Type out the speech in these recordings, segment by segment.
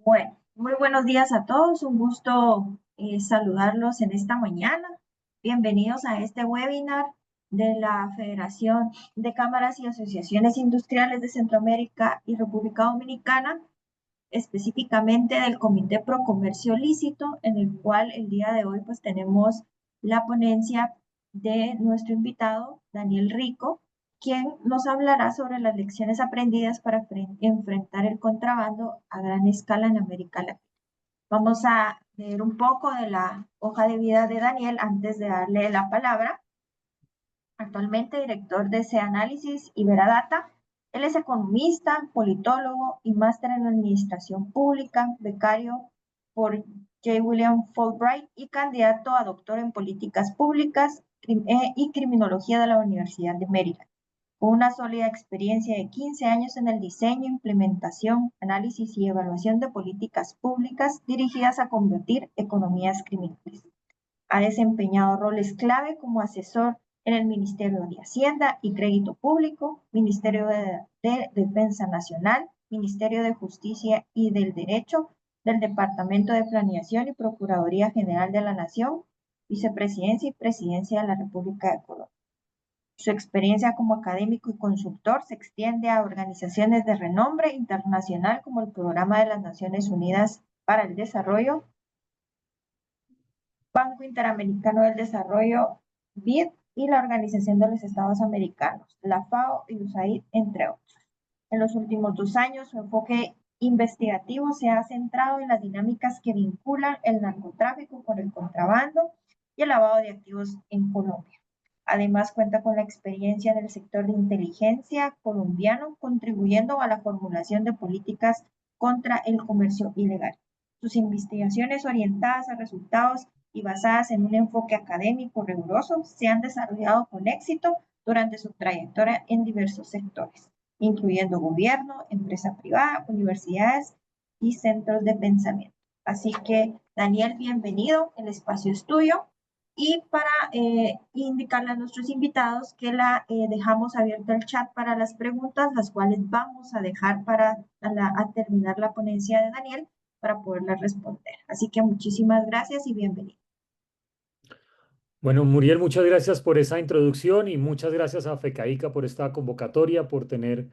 Bueno, muy buenos días a todos. Un gusto saludarlos en esta mañana. Bienvenidos a este webinar de la Federación de Cámaras y Asociaciones Industriales de Centroamérica y República Dominicana, específicamente del Comité Pro Comercio Lícito, en el cual el día de hoy pues tenemos la ponencia de nuestro invitado, Daniel Rico, quien nos hablará sobre las lecciones aprendidas para enfrentar el contrabando a gran escala en América Latina. Vamos a leer un poco de la hoja de vida de Daniel antes de darle la palabra. Actualmente director de C-Análisis y Veradata. Él es economista, politólogo y máster en Administración Pública, becario por J. William Fulbright y candidato a doctor en Políticas Públicas y Criminología de la Universidad de Maryland, con una sólida experiencia de 15 años en el diseño, implementación, análisis y evaluación de políticas públicas dirigidas a combatir economías criminales. Ha desempeñado roles clave como asesor en el Ministerio de Hacienda y Crédito Público, Ministerio de Defensa Nacional, Ministerio de Justicia y del Derecho, del Departamento de Planeación y Procuraduría General de la Nación, Vicepresidencia y Presidencia de la República de Colombia. Su experiencia como académico y consultor se extiende a organizaciones de renombre internacional como el Programa de las Naciones Unidas para el Desarrollo, Banco Interamericano del Desarrollo, BID, y la Organización de los Estados Americanos, la FAO y USAID, entre otros. En los últimos 2 años, su enfoque investigativo se ha centrado en las dinámicas que vinculan el narcotráfico con el contrabando y el lavado de activos en Colombia. Además, cuenta con la experiencia en el sector de inteligencia colombiano, contribuyendo a la formulación de políticas contra el comercio ilegal. Sus investigaciones orientadas a resultados y basadas en un enfoque académico riguroso se han desarrollado con éxito durante su trayectoria en diversos sectores, incluyendo gobierno, empresa privada, universidades y centros de pensamiento. Así que, Daniel, bienvenido, el espacio es tuyo. Y para indicarle a nuestros invitados que dejamos abierto el chat para las preguntas, las cuales vamos a dejar para terminar la ponencia de Daniel para poderlas responder. Así que muchísimas gracias y bienvenido. Bueno, Muriel, muchas gracias por esa introducción y muchas gracias a FECAICA por esta convocatoria, por tener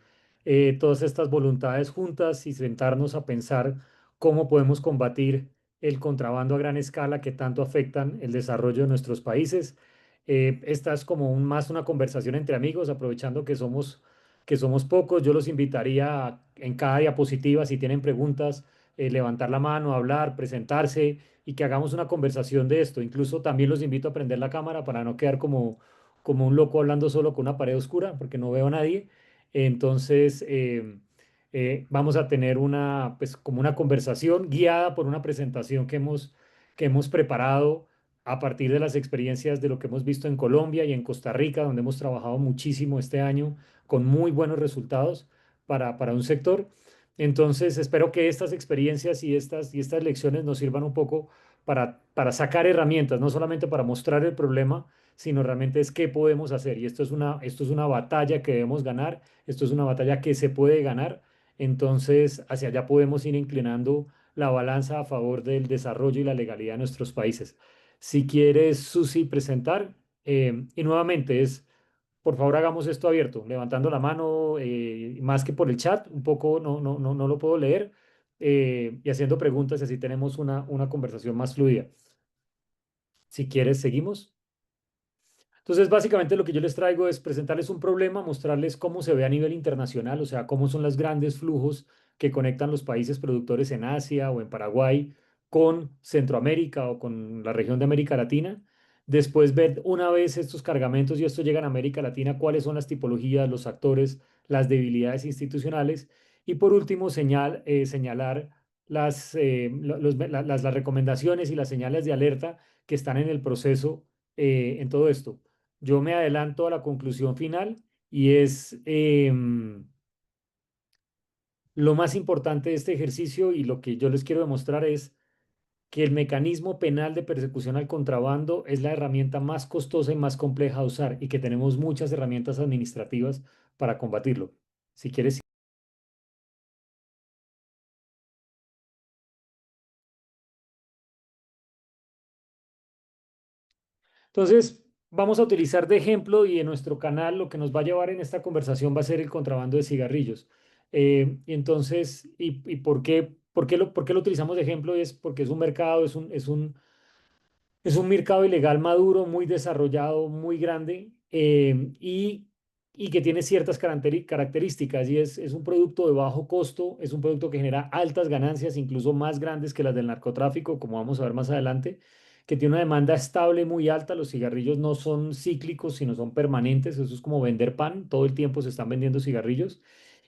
todas estas voluntades juntas y sentarnos a pensar cómo podemos combatir el contrabando a gran escala que tanto afectan el desarrollo de nuestros países. Esta es como más una conversación entre amigos, aprovechando que somos pocos. Yo los invitaría en cada diapositiva, si tienen preguntas, levantar la mano, hablar, presentarse y que hagamos una conversación de esto. Incluso también los invito a prender la cámara para no quedar como un loco hablando solo con una pared oscura, porque no veo a nadie. Entonces, vamos a tener pues, como una conversación guiada por una presentación que hemos preparado a partir de las experiencias de lo que hemos visto en Colombia y en Costa Rica, donde hemos trabajado muchísimo este año con muy buenos resultados para un sector. Entonces, espero que estas experiencias y estas lecciones nos sirvan un poco para sacar herramientas, no solamente para mostrar el problema, sino realmente es qué podemos hacer. Y esto es una batalla que debemos ganar, esto es una batalla que se puede ganar. Entonces, hacia allá podemos ir inclinando la balanza a favor del desarrollo y la legalidad de nuestros países. Si quieres, Susi, presentar, y nuevamente por favor, hagamos esto abierto, levantando la mano, más que por el chat, un poco no lo puedo leer, y haciendo preguntas, y así tenemos una conversación más fluida. Si quieres, seguimos. Entonces, básicamente lo que yo les traigo es presentarles un problema, mostrarles cómo se ve a nivel internacional, o sea, cómo son los grandes flujos que conectan los países productores en Asia o en Paraguay con Centroamérica o con la región de América Latina. Después ver una vez estos cargamentos y estos llegan a América Latina, cuáles son las tipologías, los actores, las debilidades institucionales. Y por último, señalar las recomendaciones y las señales de alerta que están en el proceso en todo esto. Yo me adelanto a la conclusión final y es lo más importante de este ejercicio y lo que yo les quiero demostrar es que el mecanismo penal de persecución al contrabando es la herramienta más costosa y más compleja de usar y que tenemos muchas herramientas administrativas para combatirlo. Si quieres, Entonces, vamos a utilizar de ejemplo y en nuestro canal lo que nos va a llevar en esta conversación va a ser el contrabando de cigarrillos. Y entonces, ¿y por qué lo utilizamos de ejemplo? Es porque es un mercado, es un mercado ilegal maduro, muy desarrollado, muy grande y que tiene ciertas características y es un producto de bajo costo, es un producto que genera altas ganancias, incluso más grandes que las del narcotráfico, como vamos a ver más adelante, que tiene una demanda estable muy alta. Los cigarrillos no son cíclicos, sino son permanentes. Eso es como vender pan, todo el tiempo se están vendiendo cigarrillos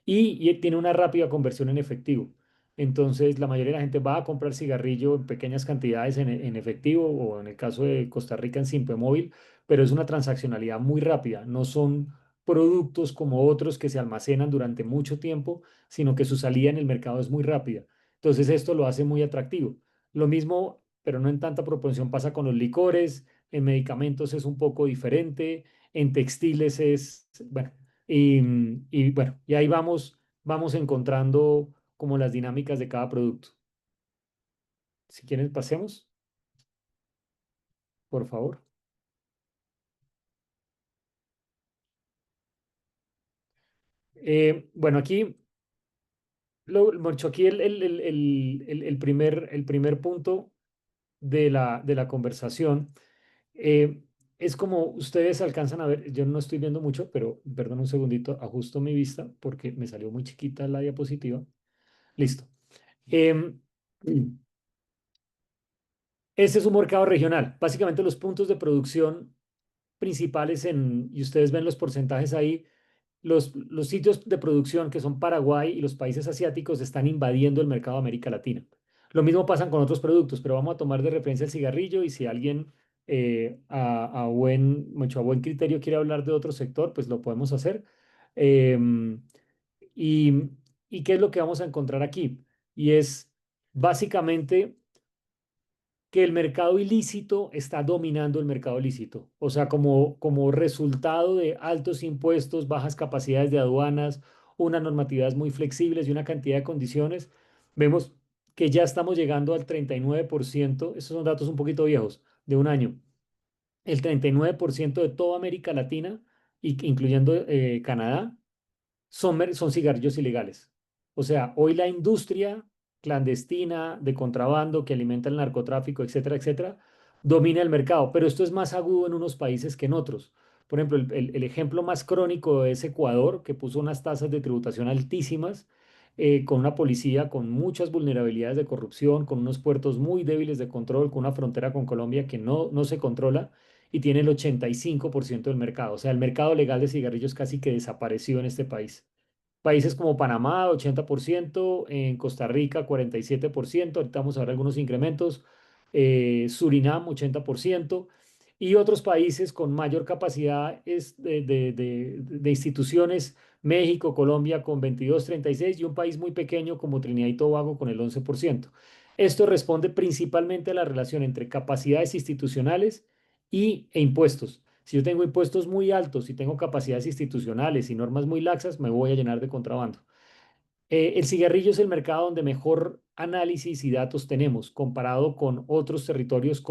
y tiene una rápida conversión en efectivo. Entonces, la mayoría de la gente va a comprar cigarrillo en pequeñas cantidades en efectivo o en el caso de Costa Rica en Simpe Móvil, pero es una transaccionalidad muy rápida. No son productos como otros que se almacenan durante mucho tiempo, sino que su salida en el mercado es muy rápida. Entonces, esto lo hace muy atractivo. Lo mismo, pero no en tanta proporción, pasa con los licores. En medicamentos es un poco diferente. En textiles es, bueno, y bueno, y ahí vamos encontrando como las dinámicas de cada producto. Si quieren, pasemos, por favor. Bueno, aquí, Moncho, aquí el primer punto de la conversación eh, es como ustedes alcanzan a ver, yo no estoy viendo mucho, pero perdón un segundito, ajusto mi vista porque me salió muy chiquita la diapositiva. Listo. Em, Este es un mercado regional. Básicamente los puntos de producción principales y ustedes ven los porcentajes ahí, los sitios de producción que son Paraguay y los países asiáticos están invadiendo el mercado de América Latina. Lo mismo pasa con otros productos, pero vamos a tomar de referencia el cigarrillo y si alguien mucho a buen criterio quiere hablar de otro sector, pues lo podemos hacer. Em, y, ¿Y qué es lo que vamos a encontrar aquí? Y es básicamente que el mercado ilícito está dominando el mercado lícito. O sea, como resultado de altos impuestos, bajas capacidades de aduanas, unas normatividades muy flexibles y una cantidad de condiciones, vemos que ya estamos llegando al 39%. Estos son datos un poquito viejos, de un año. El 39% de toda América Latina, incluyendo Canadá, son cigarrillos ilegales. O sea, hoy la industria clandestina de contrabando que alimenta el narcotráfico, etcétera, etcétera, domina el mercado, pero esto es más agudo en unos países que en otros. Por ejemplo, el ejemplo más crónico es Ecuador, que puso unas tasas de tributación altísimas, con una policía con muchas vulnerabilidades de corrupción, con unos puertos muy débiles de control, con una frontera con Colombia que no se controla y tiene el 85% del mercado. O sea, el mercado legal de cigarrillos casi que desapareció en este país. Países como Panamá, 80%, en Costa Rica, 47%, ahorita vamos a ver algunos incrementos, Surinam, 80%, y otros países con mayor capacidad de instituciones, México, Colombia con 22, 36, y un país muy pequeño como Trinidad y Tobago con el 11%. Esto responde principalmente a la relación entre capacidades institucionales e impuestos. Si yo tengo impuestos muy altos y tengo capacidades institucionales y normas muy laxas, me voy a llenar de contrabando. El cigarrillo es el mercado donde mejor análisis y datos tenemos comparado con otros territorios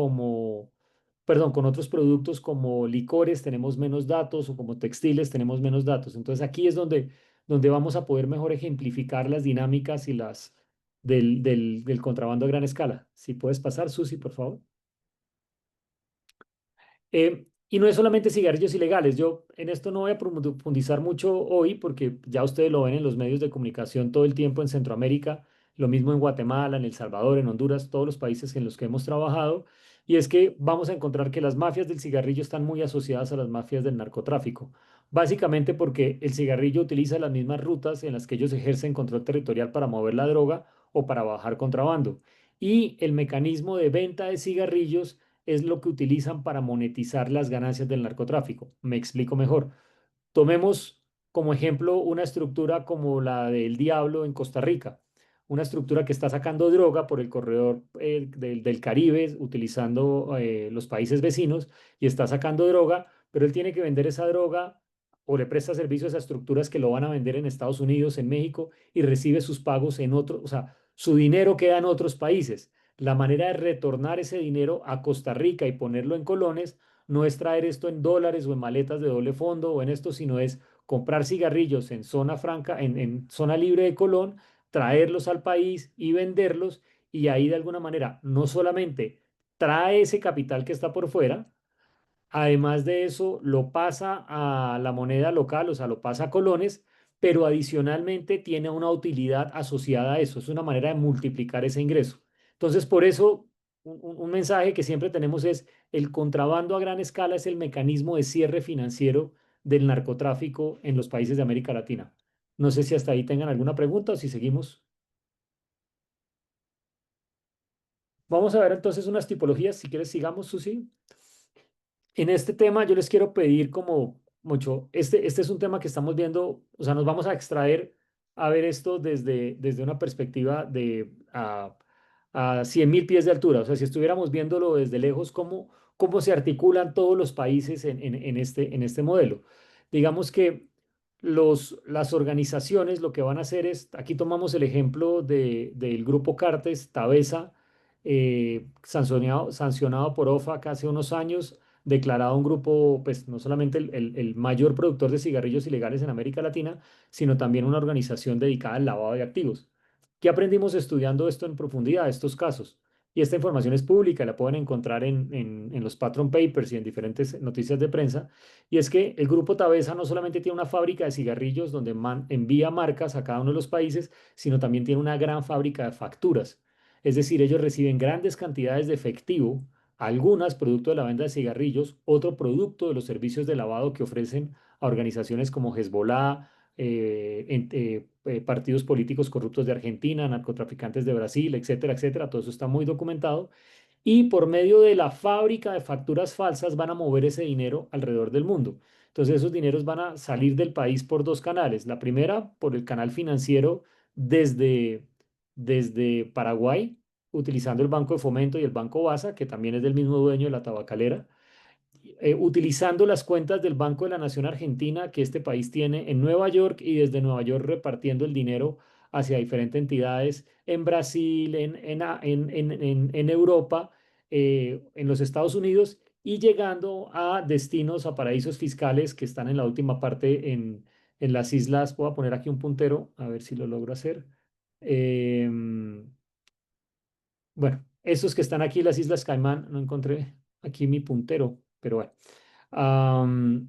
perdón, con otros productos como licores tenemos menos datos o como textiles tenemos menos datos. Entonces aquí es donde vamos a poder mejor ejemplificar las dinámicas y del contrabando a gran escala. Si puedes pasar, Susi, por favor. Y no es solamente cigarrillos ilegales. Yo en esto no voy a profundizar mucho hoy porque ya ustedes lo ven en los medios de comunicación todo el tiempo en Centroamérica, lo mismo en Guatemala, en El Salvador, en Honduras, todos los países en los que hemos trabajado. Y es que vamos a encontrar que las mafias del cigarrillo están muy asociadas a las mafias del narcotráfico. Básicamente porque el cigarrillo utiliza las mismas rutas en las que ellos ejercen control territorial para mover la droga o para bajar contrabando. Y el mecanismo de venta de cigarrillos es lo que utilizan para monetizar las ganancias del narcotráfico. Me explico mejor. Tomemos como ejemplo una estructura como la del Diablo en Costa Rica, una estructura que está sacando droga por el corredor del Caribe, utilizando los países vecinos, y está sacando droga, pero él tiene que vender esa droga o le presta servicios a estructuras que lo van a vender en Estados Unidos, en México, y recibe sus pagos en otros, o sea, su dinero queda en otros países. La manera de retornar ese dinero a Costa Rica y ponerlo en colones no es traer esto en dólares o en maletas de doble fondo o en esto, sino es comprar cigarrillos en zona franca, en zona libre de Colón, traerlos al país y venderlos y ahí de alguna manera no solamente trae ese capital que está por fuera, además de eso, lo pasa a la moneda local, o sea, lo pasa a colones, pero adicionalmente tiene una utilidad asociada a eso. Es una manera de multiplicar ese ingreso. Entonces, por eso, un mensaje que siempre tenemos es, el contrabando a gran escala es el mecanismo de cierre financiero del narcotráfico en los países de América Latina. No sé si hasta ahí tengan alguna pregunta o si seguimos. Vamos a ver entonces unas tipologías. Si quieres, sigamos, Susi. En este tema yo les quiero pedir como mucho, este es un tema que estamos viendo, o sea, nos vamos a extraer a ver esto desde una perspectiva de a 100.000 pies de altura, o sea, si estuviéramos viéndolo desde lejos, cómo se articulan todos los países en este modelo. Digamos que las organizaciones lo que van a hacer es, aquí tomamos el ejemplo del grupo Cartes, Tabesa, sancionado por OFAC hace unos años, declarado un grupo, pues no solamente el mayor productor de cigarrillos ilegales en América Latina, sino también una organización dedicada al lavado de activos. ¿Qué aprendimos estudiando esto en profundidad, estos casos? Y esta información es pública, la pueden encontrar en los Patron Papers y en diferentes noticias de prensa. Y es que el grupo Tabesa no solamente tiene una fábrica de cigarrillos donde envía marcas a cada uno de los países, sino también tiene una gran fábrica de facturas. Es decir, ellos reciben grandes cantidades de efectivo, algunas producto de la venta de cigarrillos, otro producto de los servicios de lavado que ofrecen a organizaciones como Hezbollah, partidos políticos corruptos de Argentina, narcotraficantes de Brasil, etcétera, etcétera. Todo eso está muy documentado. Y por medio de la fábrica de facturas falsas van a mover ese dinero alrededor del mundo. Entonces esos dineros van a salir del país por dos canales. La primera, por el canal financiero desde, desde Paraguay, utilizando el Banco de Fomento y el Banco Basa, que también es del mismo dueño de la tabacalera, utilizando las cuentas del Banco de la Nación Argentina que este país tiene en Nueva York y desde Nueva York repartiendo el dinero hacia diferentes entidades en Brasil, en Europa, en los Estados Unidos y llegando a destinos, a paraísos fiscales que están en la última parte en las islas. Voy a poner aquí un puntero, a ver si lo logro hacer. Em, bueno, estos que están aquí, las Islas Caimán, no encontré aquí mi puntero, pero bueno. Am,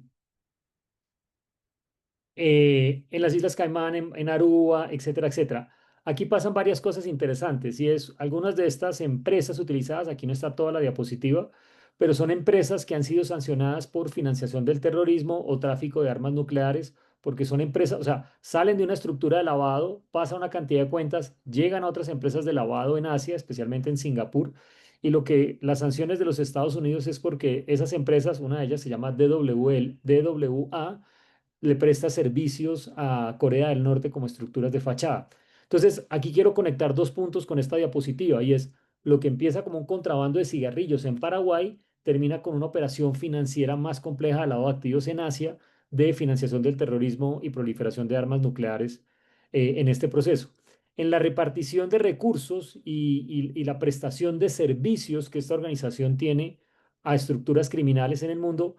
en las Islas Caimán, en Aruba, etcétera, etcétera. Aquí pasan varias cosas interesantes y es algunas de estas empresas utilizadas, aquí no está toda la diapositiva, pero son empresas que han sido sancionadas por financiación del terrorismo o tráfico de armas nucleares, porque son empresas, o sea, salen de una estructura de lavado, pasan una cantidad de cuentas, llegan a otras empresas de lavado en Asia, especialmente en Singapur, y lo que las sanciones de los Estados Unidos es porque esas empresas, una de ellas se llama DWA, le presta servicios a Corea del Norte como estructuras de fachada. Entonces, aquí quiero conectar dos puntos con esta diapositiva y es lo que empieza como un contrabando de cigarrillos en Paraguay, termina con una operación financiera más compleja de lavado de activos en Asia, de financiación del terrorismo y proliferación de armas nucleares en este proceso. En la repartición de recursos y la prestación de servicios que esta organización tiene a estructuras criminales en el mundo,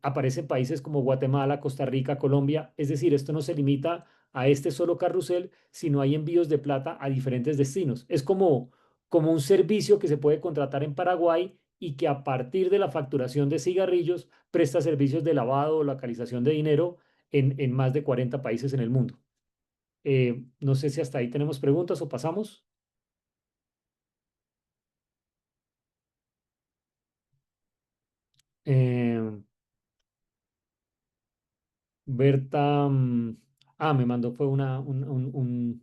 aparecen países como Guatemala, Costa Rica, Colombia. Es decir, esto no se limita a este solo carrusel, sino hay envíos de plata a diferentes destinos. Es como un servicio que se puede contratar en Paraguay y que a partir de la facturación de cigarrillos presta servicios de lavado o localización de dinero en más de 40 países en el mundo. No sé si hasta ahí tenemos preguntas o pasamos. Eh, Berta, me mandó fue un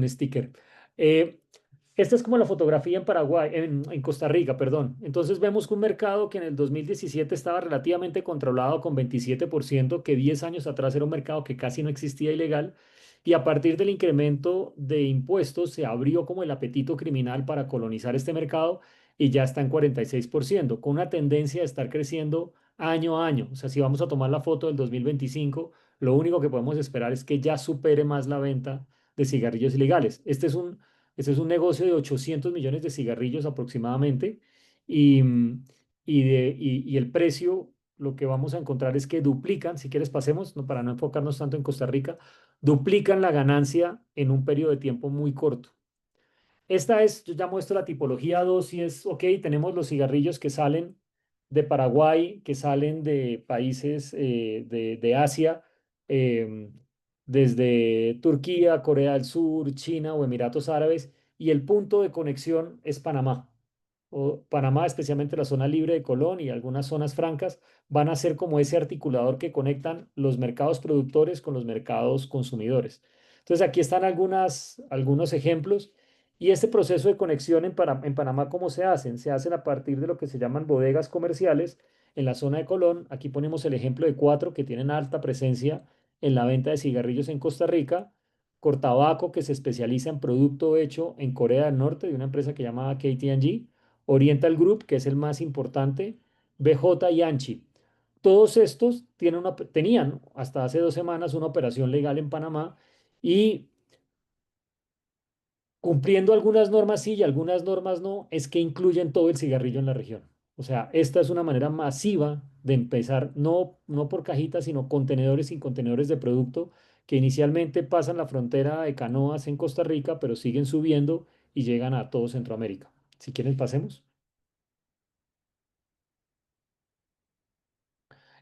sticker. Eh, Esta es como la fotografía en Paraguay, en Costa Rica, perdón. Entonces vemos que un mercado que en el 2017 estaba relativamente controlado con 27%, que 10 años atrás era un mercado que casi no existía ilegal, y a partir del incremento de impuestos se abrió como el apetito criminal para colonizar este mercado y ya está en 46%, con una tendencia de estar creciendo año a año. O sea, si vamos a tomar la foto del 2025, lo único que podemos esperar es que ya supere más la venta de cigarrillos ilegales. Este es un negocio de 800 millones de cigarrillos aproximadamente y, y el precio, lo que vamos a encontrar es que duplican, si quieres pasemos, para no enfocarnos tanto en Costa Rica, duplican la ganancia en un periodo de tiempo muy corto. Esta es, yo ya muestro la tipología 2 y es, ok, tenemos los cigarrillos que salen de Paraguay, que salen de países de Asia, em, desde Turquía, Corea del Sur, China o Emiratos Árabes, y el punto de conexión es Panamá. O Panamá, especialmente la zona libre de Colón y algunas zonas francas, van a ser como ese articulador que conectan los mercados productores con los mercados consumidores. Entonces, aquí están algunos ejemplos. Y este proceso de conexión en Panamá, ¿cómo se hacen? Se hacen a partir de lo que se llaman bodegas comerciales en la zona de Colón. Aquí ponemos el ejemplo de cuatro que tienen alta presencia en la venta de cigarrillos en Costa Rica. Cortabaco, que se especializa en producto hecho en Corea del Norte de una empresa que llama KT&G. Oriental Group, que es el más importante. BJ y Anchi. Todos estos tenían hasta hace 2 semanas una operación legal en Panamá y cumpliendo algunas normas sí y algunas normas no, es que incluyen todo el cigarrillo en la región. O sea, esta es una manera masiva de empezar, no por cajitas, sino contenedores y contenedores de producto que inicialmente pasan la frontera de Canoas en Costa Rica, pero siguen subiendo y llegan a todo Centroamérica. Si quieren, pasemos.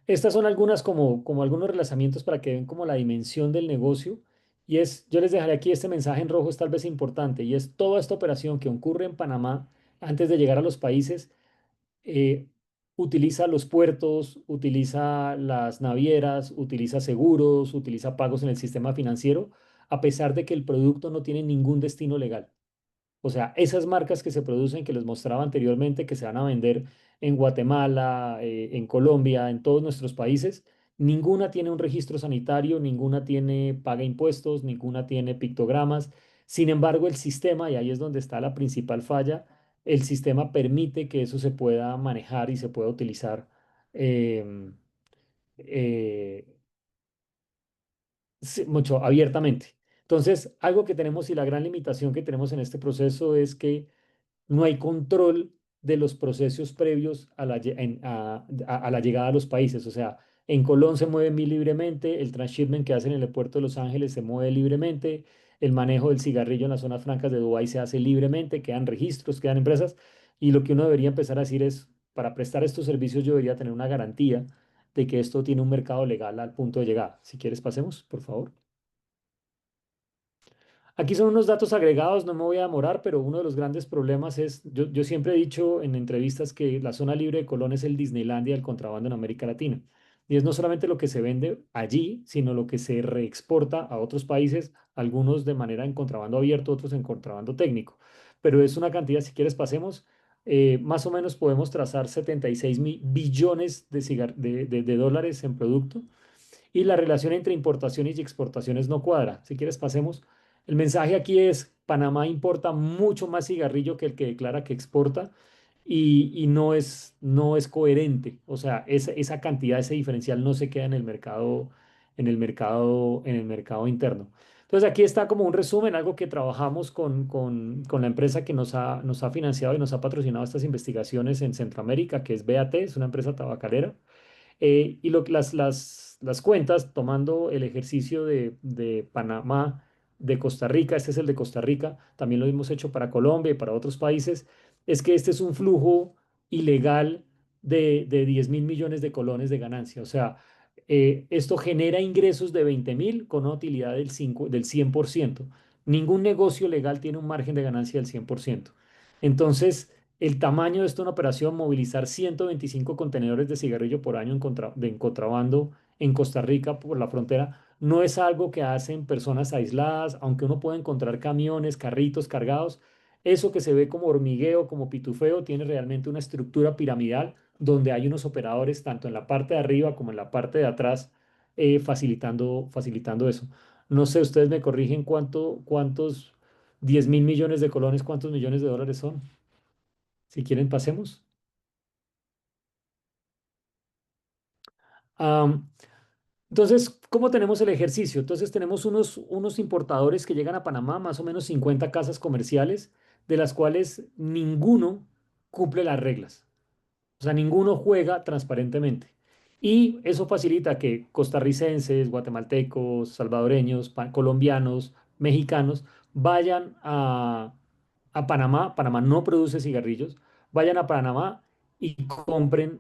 Estas son algunas como algunos relanzamientos para que vean como la dimensión del negocio. Y es, yo les dejaré aquí este mensaje en rojo, es tal vez importante, y es toda esta operación que ocurre en Panamá antes de llegar a los países, eh, utiliza los puertos, utiliza las navieras, utiliza seguros, utiliza pagos en el sistema financiero, a pesar de que el producto no tiene ningún destino legal. O sea, esas marcas que se producen, que les mostraba anteriormente, que se van a vender en Guatemala, en Colombia, en todos nuestros países, ninguna tiene un registro sanitario, ninguna tiene paga impuestos, ninguna tiene pictogramas. Sin embargo, el sistema, y ahí es donde está la principal falla, el sistema permite que eso se pueda manejar y se pueda utilizar em, eh, sí, mucho abiertamente. Entonces, algo que tenemos y la gran limitación que tenemos en este proceso es que no hay control de los procesos previos a a la llegada a los países. O sea, en Colón se mueve muy libremente, el transshipment que hacen en el puerto de Los Ángeles se mueve libremente, el manejo del cigarrillo en las zonas francas de Dubái se hace libremente, quedan registros, quedan empresas, y lo que uno debería empezar a decir es, para prestar estos servicios yo debería tener una garantía de que esto tiene un mercado legal al punto de llegada. Si quieres, pasemos, por favor. Aquí son unos datos agregados, no me voy a demorar, pero uno de los grandes problemas es, yo siempre he dicho en entrevistas que la zona libre de Colón es el Disneylandia del contrabando en América Latina. Y es no solamente lo que se vende allí, sino lo que se reexporta a otros países, algunos de manera en contrabando abierto, otros en contrabando técnico. Pero es una cantidad, si quieres pasemos, más o menos podemos trazar 76 mil billones de dólares en producto y la relación entre importaciones y exportaciones no cuadra. Si quieres, pasemos. El mensaje aquí es, Panamá importa mucho más cigarrillo que el que declara que exporta y no es coherente. O sea, esa cantidad, ese diferencial no se queda en el mercado interno. Entonces aquí está como un resumen, algo que trabajamos con la empresa que nos ha financiado y nos ha patrocinado estas investigaciones en Centroamérica, que es BAT, es una empresa tabacalera. Las cuentas, tomando el ejercicio de Panamá, de Costa Rica, este es el de Costa Rica, también lo hemos hecho para Colombia y para otros países, es que este es un flujo ilegal de 10 mil millones de colones de ganancia. O sea, esto genera ingresos de 20.000 con una utilidad del 100%. Ningún negocio legal tiene un margen de ganancia del 100%. Entonces, el tamaño de esto es una operación, movilizar 125 contenedores de cigarrillo por año en contrabando en Costa Rica por la frontera, no es algo que hacen personas aisladas, aunque uno puede encontrar camiones, carritos cargados. Eso que se ve como hormigueo, como pitufeo, tiene realmente una estructura piramidal donde hay unos operadores tanto en la parte de arriba como en la parte de atrás, facilitando eso. No sé, ustedes me corrigen cuántos 10 mil millones de colones, cuántos millones de dólares son. Si quieren, pasemos. Am, entonces, ¿cómo tenemos el ejercicio? Entonces, tenemos unos importadores que llegan a Panamá, más o menos 50 casas comerciales, de las cuales ninguno cumple las reglas. O sea, ninguno juega transparentemente. Y eso facilita que costarricenses, guatemaltecos, salvadoreños, colombianos, mexicanos vayan a Panamá. Panamá no produce cigarrillos. Vayan a Panamá y compren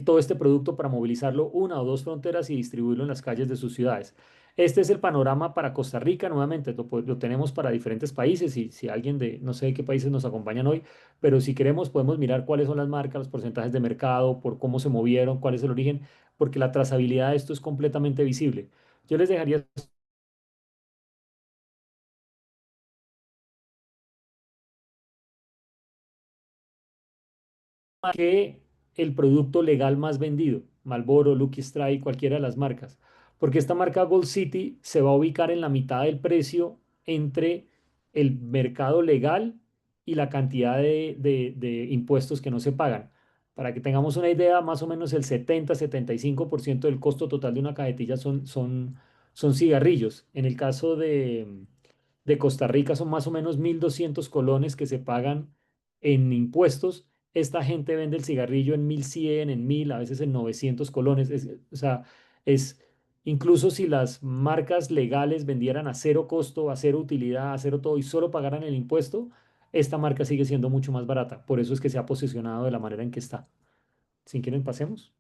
todo este producto para movilizarlo una o dos fronteras y distribuirlo en las calles de sus ciudades. Este es el panorama para Costa Rica. Nuevamente, lo tenemos para diferentes países y si alguien de no sé de qué países nos acompañan hoy, pero si queremos podemos mirar cuáles son las marcas, los porcentajes de mercado, por cómo se movieron, cuál es el origen, porque la trazabilidad de esto es completamente visible. Yo les dejaría que el producto legal más vendido, Marlboro, Lucky Strike, cualquiera de las marcas, porque esta marca Gold City se va a ubicar en la mitad del precio entre el mercado legal y la cantidad de impuestos que no se pagan. Para que tengamos una idea, más o menos el 70-75% del costo total de una cajetilla son cigarrillos. En el caso de Costa Rica son más o menos 1.200 colones que se pagan en impuestos. Esta gente vende el cigarrillo en 1.100, en 1.000, a veces en 900 colones. O sea, es incluso si las marcas legales vendieran a cero costo, a cero utilidad, a cero todo y solo pagaran el impuesto, esta marca sigue siendo mucho más barata. Por eso es que se ha posicionado de la manera en que está. Si quieren, pasemos.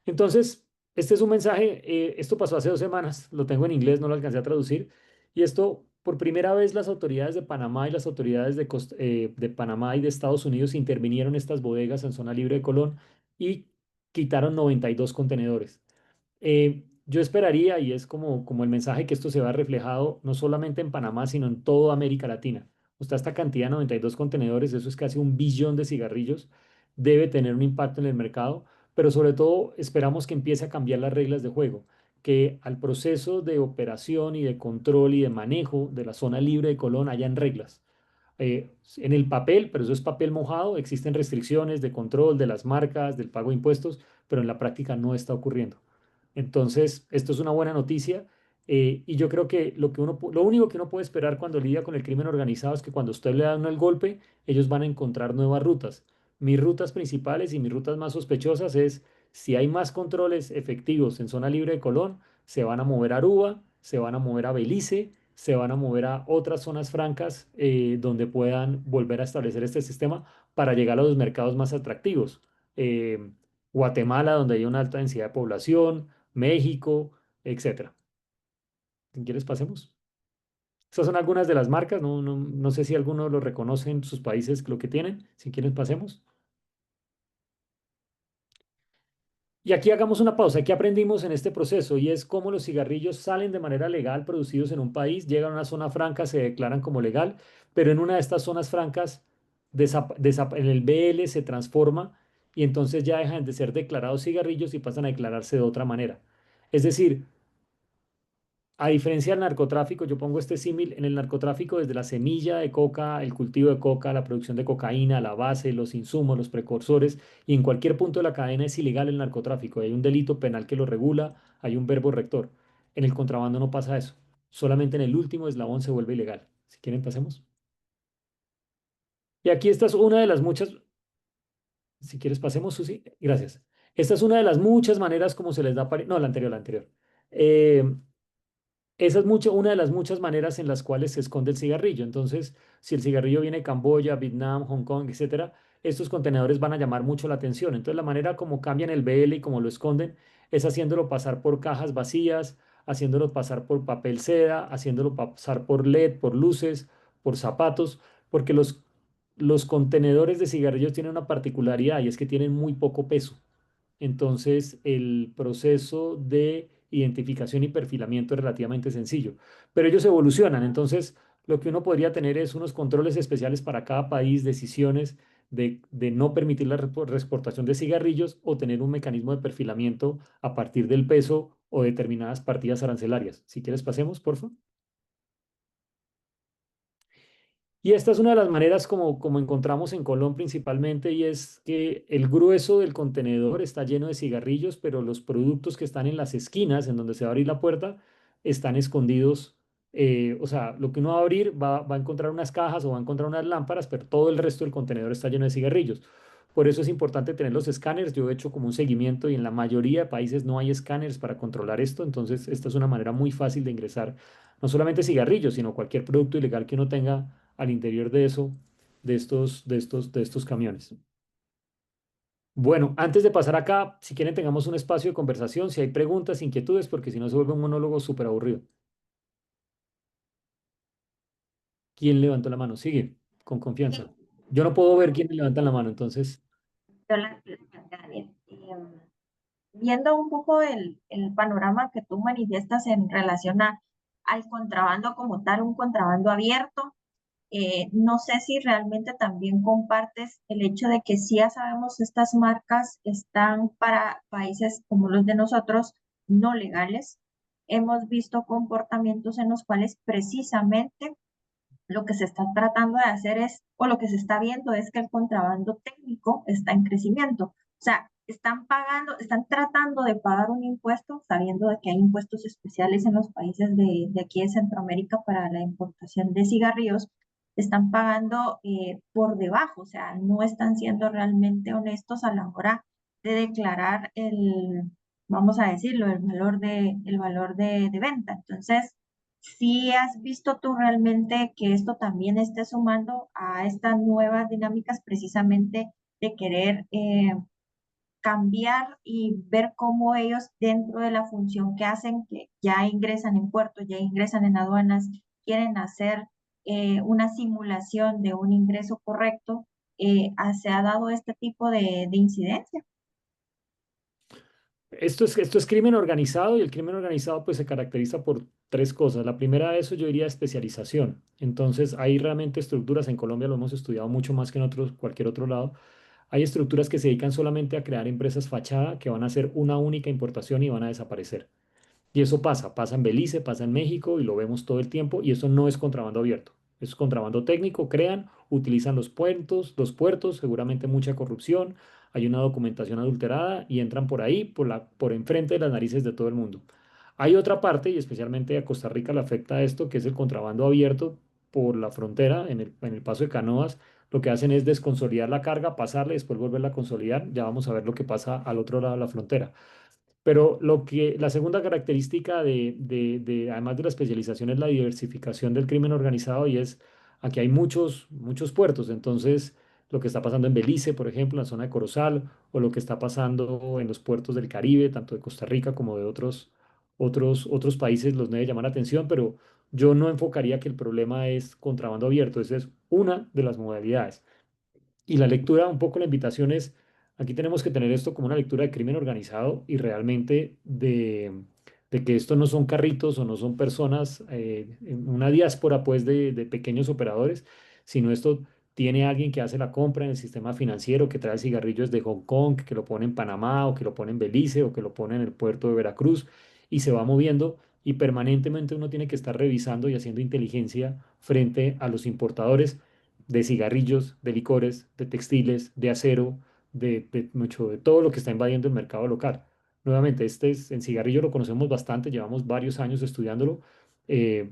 Entonces, este es un mensaje, esto pasó hace 2 semanas, lo tengo en inglés, no lo alcancé a traducir, y esto, por primera vez las autoridades de Panamá y las autoridades de Panamá y de Estados Unidos intervinieron en estas bodegas en zona libre de Colón y quitaron 92 contenedores. Yo esperaría, y es como el mensaje que esto se va reflejado no solamente en Panamá, sino en toda América Latina. O sea, esta cantidad, 92 contenedores, eso es casi 1 billón de cigarrillos, debe tener un impacto en el mercado, pero sobre todo esperamos que empiece a cambiar las reglas de juego, que al proceso de operación y de control y de manejo de la zona libre de Colón hayan reglas. En el papel, pero eso es papel mojado, existen restricciones de control de las marcas, del pago de impuestos, pero en la práctica no está ocurriendo. Entonces, esto es una buena noticia y yo creo que lo único que uno puede esperar cuando lidia con el crimen organizado es que cuando usted le da uno el golpe, ellos van a encontrar nuevas rutas. Mis rutas principales y mis rutas más sospechosas es si hay más controles efectivos en zona libre de Colón, se van a mover a Aruba, se van a mover a Belice, se van a mover a otras zonas francas donde puedan volver a establecer este sistema para llegar a los mercados más atractivos. Eh, Guatemala, donde hay una alta densidad de población, México, etcétera. Si quieres, pasemos. Estas son algunas de las marcas. No sé si alguno lo reconoce en sus países lo que tienen. Si quieres, pasemos. Y aquí hagamos una pausa. ¿Qué aprendimos en este proceso? Y es cómo los cigarrillos salen de manera legal producidos en un país, llegan a una zona franca, se declaran como legal, pero en una de estas zonas francas, en el BL se transforma y entonces ya dejan de ser declarados cigarrillos y pasan a declararse de otra manera. Es decir, a diferencia del narcotráfico, yo pongo este símil, en el narcotráfico desde la semilla de coca, el cultivo de coca, la producción de cocaína, la base, los insumos, los precursores, y en cualquier punto de la cadena es ilegal el narcotráfico. Hay un delito penal que lo regula, hay un verbo rector. En el contrabando no pasa eso. Solamente en el último eslabón se vuelve ilegal. Si quieren, pasemos. Y aquí esta es una de las muchas, si quieres, pasemos, Susi. Gracias. Esta es una de las muchas maneras como se les da, no, la anterior, la anterior. Eh, Esa es una de las muchas maneras en las cuales se esconde el cigarrillo. Entonces, si el cigarrillo viene de Camboya, Vietnam, Hong Kong, etcétera, estos contenedores van a llamar mucho la atención. Entonces, la manera como cambian el BL y como lo esconden es haciéndolo pasar por cajas vacías, haciéndolo pasar por papel seda, haciéndolo pasar por LED, por luces, por zapatos, porque los contenedores de cigarrillos tienen una particularidad y es que tienen muy poco peso. Entonces, el proceso de identificación y perfilamiento es relativamente sencillo, pero ellos evolucionan. Entonces, lo que uno podría tener es unos controles especiales para cada país, decisiones de no permitir la reexportación de cigarrillos o tener un mecanismo de perfilamiento a partir del peso o determinadas partidas arancelarias. Si quieres, pasemos, por favor. Y esta es una de las maneras como encontramos en Colón principalmente, y es que el grueso del contenedor está lleno de cigarrillos, pero los productos que están en las esquinas, en donde se va a abrir la puerta, están escondidos O sea, lo que uno va a abrir va a encontrar unas cajas o va a encontrar unas lámparas, pero todo el resto del contenedor está lleno de cigarrillos. Por eso es importante tener los escáneres. Yo he hecho como un seguimiento y en la mayoría de países no hay escáneres para controlar esto. Entonces, esta es una manera muy fácil de ingresar no solamente cigarrillos, sino cualquier producto ilegal que uno tenga al interior de eso, de estos camiones. Bueno, antes de pasar acá, si quieren tengamos un espacio de conversación, si hay preguntas, inquietudes, porque si no se vuelve un monólogo súper aburrido. ¿Quién levantó la mano? Sigue, con confianza. Yo no puedo ver quién levanta la mano, entonces, Yo Daniel, viendo un poco el panorama que tú manifiestas en relación al contrabando como tal, un contrabando abierto, no sé si realmente también compartes el hecho de que sí ya sabemos estas marcas están para países como los de nosotros no legales. Hemos visto comportamientos en los cuales precisamente lo que se está tratando de hacer es, o lo que se está viendo es que el contrabando técnico está en crecimiento. O sea, están pagando, están tratando de pagar un impuesto, sabiendo de que hay impuestos especiales en los países de aquí de Centroamérica para la importación de cigarrillos, están pagando por debajo, o sea, no están siendo realmente honestos a la hora de declarar vamos a decirlo, el valor de venta. Entonces, si has visto tú realmente que esto también esté sumando a estas nuevas dinámicas precisamente de querer cambiar y ver cómo ellos dentro de la función que hacen, que ya ingresan en puertos, ya ingresan en aduanas, quieren hacer una simulación de un ingreso correcto, se ha dado este tipo de incidencia. esto es crimen organizado y el crimen organizado pues se caracteriza por tres cosas. La primera de eso yo diría especialización. Entonces hay realmente estructuras, en Colombia lo hemos estudiado mucho más que en otros, cualquier otro lado. Hay estructuras que se dedican solamente a crear empresas fachada que van a hacer una única importación y van a desaparecer. Y eso pasa en Belice, pasa en México y lo vemos todo el tiempo y eso no es contrabando abierto. Es contrabando técnico, crean, utilizan los puertos, seguramente mucha corrupción, hay una documentación adulterada y entran por ahí, por enfrente de las narices de todo el mundo. Hay otra parte, y especialmente a Costa Rica le afecta esto, que es el contrabando abierto por la frontera, en el paso de canoas. Lo que hacen es desconsolidar la carga, pasarle, después volverla a consolidar. Ya vamos a ver lo que pasa al otro lado de la frontera. Pero la segunda característica además de la especialización, es la diversificación del crimen organizado y es, aquí hay muchos puertos. Entonces, lo que está pasando en Belice, por ejemplo, en la zona de Corozal, o lo que está pasando en los puertos del Caribe, tanto de Costa Rica como de otros países, los debe llamar la atención, pero yo no enfocaría que el problema es contrabando abierto. Esa es una de las modalidades. Y la lectura, un poco la invitación es, aquí tenemos que tener esto como una lectura de crimen organizado y realmente de que esto no son carritos o no son personas, una diáspora pues de pequeños operadores, sino esto tiene alguien que hace la compra en el sistema financiero, que trae cigarrillos de Hong Kong, que lo pone en Panamá o que lo pone en Belice o que lo pone en el puerto de Veracruz y se va moviendo y permanentemente uno tiene que estar revisando y haciendo inteligencia frente a los importadores de cigarrillos, de licores, de textiles, de acero, de todo lo que está invadiendo el mercado local. Nuevamente, en cigarrillo lo conocemos bastante, llevamos varios años estudiándolo, eh,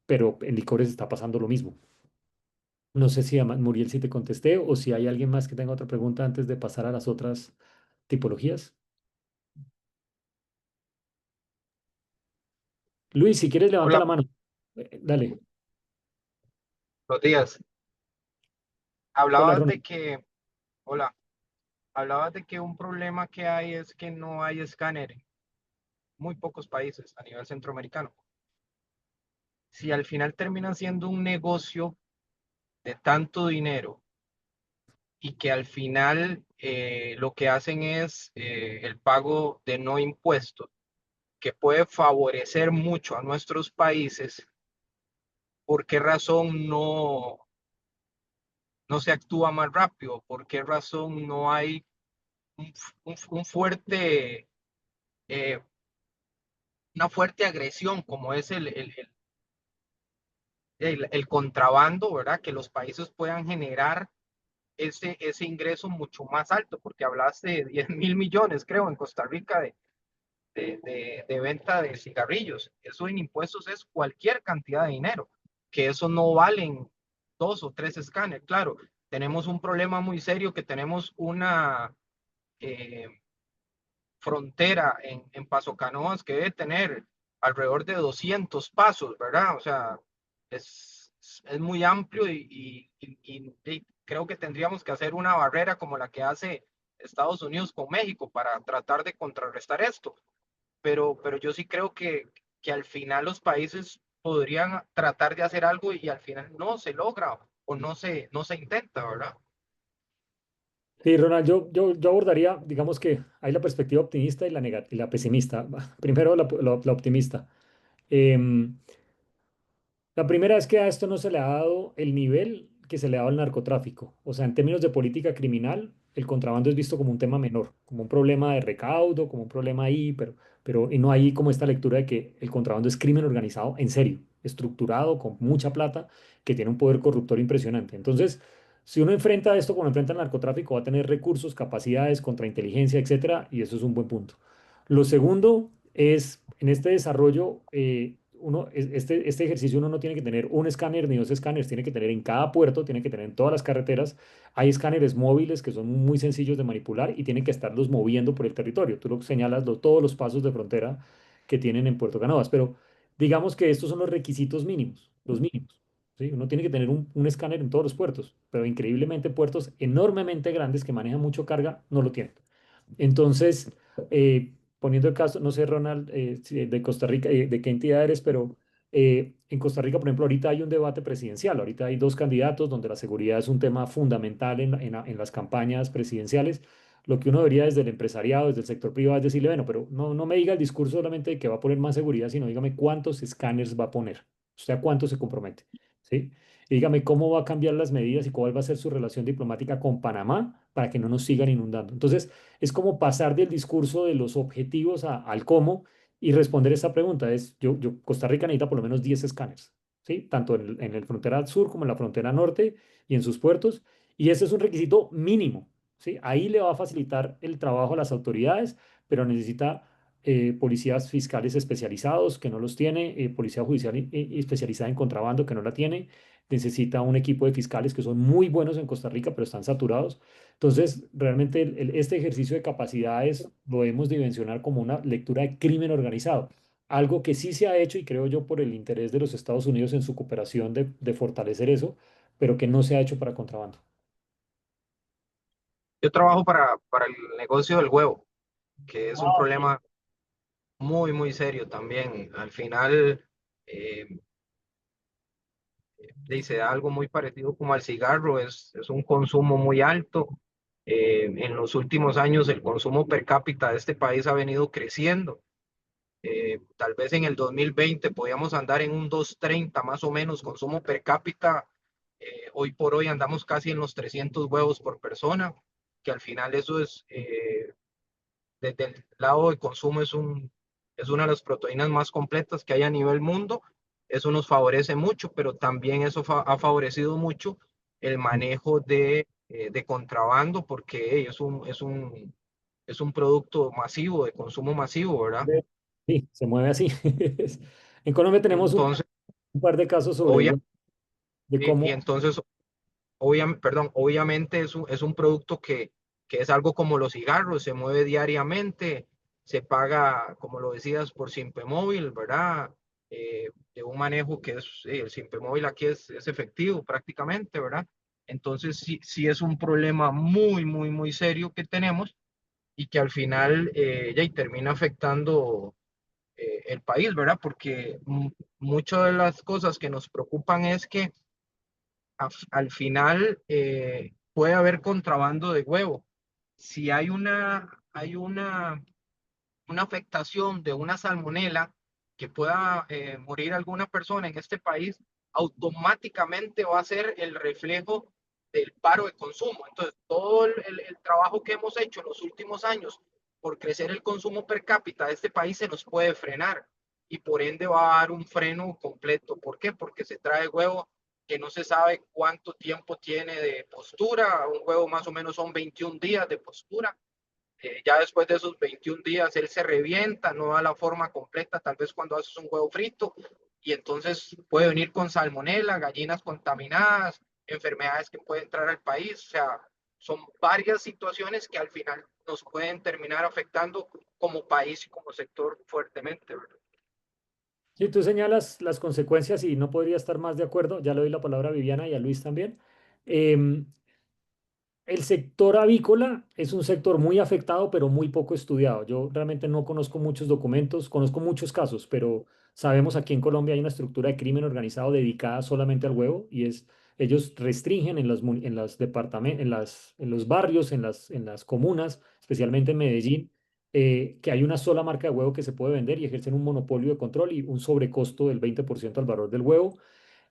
pero en licores está pasando lo mismo. No sé si, Muriel, si te contesté o si hay alguien más que tenga otra pregunta antes de pasar a las otras tipologías. Luis, si quieres, levanta Hola, la mano. Dale. buenos días. Hola, Hablabas de Ronald. que, hola, hablabas de que un problema que hay es que no hay escáner en muy pocos países a nivel centroamericano. Si al final termina siendo un negocio de tanto dinero y que al final lo que hacen es el pago de no impuestos, que puede favorecer mucho a nuestros países, ¿por qué razón no se actúa más rápido? ¿Por qué razón no hay un fuerte eh, una fuerte agresión como es el contrabando, ¿verdad? Que los países puedan generar ese ingreso mucho más alto, porque hablaste de 10.000 millones, creo, en Costa Rica de venta de cigarrillos. Eso en impuestos es cualquier cantidad de dinero, que eso no valen 2 o 3 escáneres. Claro, tenemos un problema muy serio, que tenemos una eh, frontera en Paso Canoas que debe tener alrededor de 200 pasos, ¿verdad? O sea, es muy amplio y creo que tendríamos que hacer una barrera como la que hace Estados Unidos con México para tratar de contrarrestar esto. Pero yo sí creo que al final los países podrían tratar de hacer algo y al final no se logra o no se intenta, ¿verdad? Sí, Ronald, yo abordaría, digamos que hay la perspectiva optimista y y la pesimista. Primero la optimista. Em, La primera es que a esto no se le ha dado el nivel que se le ha dado al narcotráfico. O sea, en términos de política criminal, el contrabando es visto como un tema menor, como un problema de recaudo, como un problema ahí, pero y no hay como esta lectura de que el contrabando es crimen organizado en serio, estructurado, con mucha plata, que tiene un poder corruptor impresionante. Entonces, si uno enfrenta esto como enfrenta el narcotráfico, va a tener recursos, capacidades, contrainteligencia, etcétera, y eso es un buen punto. Lo segundo es, en este desarrollo, este ejercicio uno no tiene que tener un escáner ni dos escáneres, tiene que tener en cada puerto, tiene que tener en todas las carreteras. Hay escáneres móviles que son muy sencillos de manipular y tienen que estarlos moviendo por el territorio. Tú lo señalas, todos los pasos de frontera que tienen en Puerto Canoas, pero digamos que estos son los requisitos mínimos, los mínimos. ¿Sí? Uno tiene que tener un escáner en todos los puertos, pero increíblemente puertos enormemente grandes que manejan mucho carga no lo tienen. Entonces, poniendo el caso, no sé, Ronald, de Costa Rica, de qué entidad eres, pero en Costa Rica, por ejemplo, ahorita hay un debate presidencial, ahorita hay dos candidatos donde la seguridad es un tema fundamental en las campañas presidenciales. Lo que uno debería desde el empresariado, desde el sector privado, es decirle, bueno, pero no me diga el discurso solamente de que va a poner más seguridad, sino dígame cuántos escáneres va a poner, usted a cuánto se compromete, ¿sí? Y dígame cómo va a cambiar las medidas y cuál va a ser su relación diplomática con Panamá para que no nos sigan inundando. Entonces, es como pasar del discurso de los objetivos al cómo y responder esta pregunta. Costa Rica necesita por lo menos 10 escáneres, ¿sí? Tanto en el frontera sur como en la frontera norte y en sus puertos. Y ese es un requisito mínimo, ¿sí? Ahí le va a facilitar el trabajo a las autoridades, pero necesita policías fiscales especializados, que no los tiene, policía judicial especializada en contrabando, que no la tiene. Necesita un equipo de fiscales que son muy buenos en Costa Rica, pero están saturados. Entonces, realmente este ejercicio de capacidades lo debemos dimensionar como una lectura de crimen organizado, algo que sí se ha hecho y creo yo por el interés de los Estados Unidos en su cooperación de fortalecer eso, pero que no se ha hecho para contrabando. Yo trabajo para el negocio del huevo, que es un Ah, ok. problema muy, muy serio también. Al final, eh, dice algo muy parecido como al cigarro, es un consumo muy alto. En los últimos años el consumo per cápita de este país ha venido creciendo. Tal vez en el 2020 podíamos andar en un 230 más o menos consumo per cápita. Hoy por hoy andamos casi en los 300 huevos por persona, que al final eso es, desde el lado de consumo, es una de las proteínas más completas que hay a nivel mundo. Eso nos favorece mucho, pero también eso ha favorecido mucho el manejo de contrabando, porque es un producto masivo, de consumo masivo, ¿verdad? Sí, se mueve así. En Colombia tenemos Entonces, un par de casos sobre obvia, ello, de y cómo entonces perdón, obviamente es un producto que es algo como los cigarros, se mueve diariamente, se paga, como lo decías, por Simpe Móvil, ¿verdad? De un manejo que es, el Simpe Móvil aquí es efectivo prácticamente, ¿verdad? Entonces sí, sí es un problema muy, muy, muy serio que tenemos y que al final ya y termina afectando el país, ¿verdad? Porque muchas de las cosas que nos preocupan es que al final puede haber contrabando de huevo. Si una afectación de una salmonela que pueda morir alguna persona en este país, automáticamente va a ser el reflejo del paro de consumo. Entonces, todo el trabajo que hemos hecho en los últimos años por crecer el consumo per cápita de este país se nos puede frenar y por ende va a dar un freno completo. ¿Por qué? Porque se trae huevo que no se sabe cuánto tiempo tiene de postura. Un huevo más o menos son 21 días de postura Ya después de esos 21 días él se revienta, no da la forma completa, tal vez cuando haces un huevo frito, y entonces puede venir con salmonela, gallinas contaminadas, enfermedades que pueden entrar al país, o sea, son varias situaciones que al final nos pueden terminar afectando como país y como sector fuertemente, ¿verdad? Si tú señalas las consecuencias y no podría estar más de acuerdo, ya le doy la palabra a Viviana y a Luis también. Em, El sector avícola es un sector muy afectado, pero muy poco estudiado. Yo realmente no conozco muchos documentos, conozco muchos casos, pero sabemos aquí en Colombia hay una estructura de crimen organizado dedicada solamente al huevo y es, ellos restringen en los departamentos, en los barrios, en las comunas, especialmente en Medellín, que hay una sola marca de huevo que se puede vender y ejercen un monopolio de control y un sobrecosto del 20% al valor del huevo.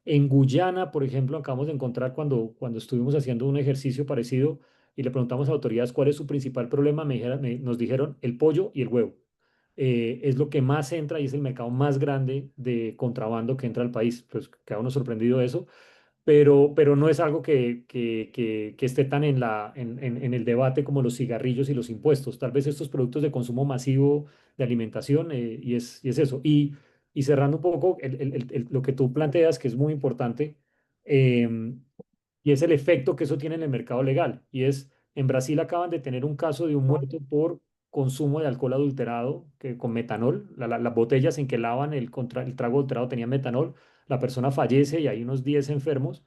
En Guyana, por ejemplo, acabamos de encontrar cuando estuvimos haciendo un ejercicio parecido y le preguntamos a autoridades cuál es su principal problema, nos dijeron el pollo y el huevo. Es lo que más entra y es el mercado más grande de contrabando que entra al país. Pues queda uno sorprendido de eso, pero no es algo que esté tan en el debate como los cigarrillos y los impuestos. Tal vez estos productos de consumo masivo de alimentación, y es eso. Y cerrando un poco lo que tú planteas, que es muy importante, em, y es el efecto que eso tiene en el mercado legal. Y es, en Brasil acaban de tener un caso de un muerto por consumo de alcohol adulterado con metanol. Las botellas en que lavan el trago adulterado tenían metanol, la persona fallece y hay unos 10 enfermos,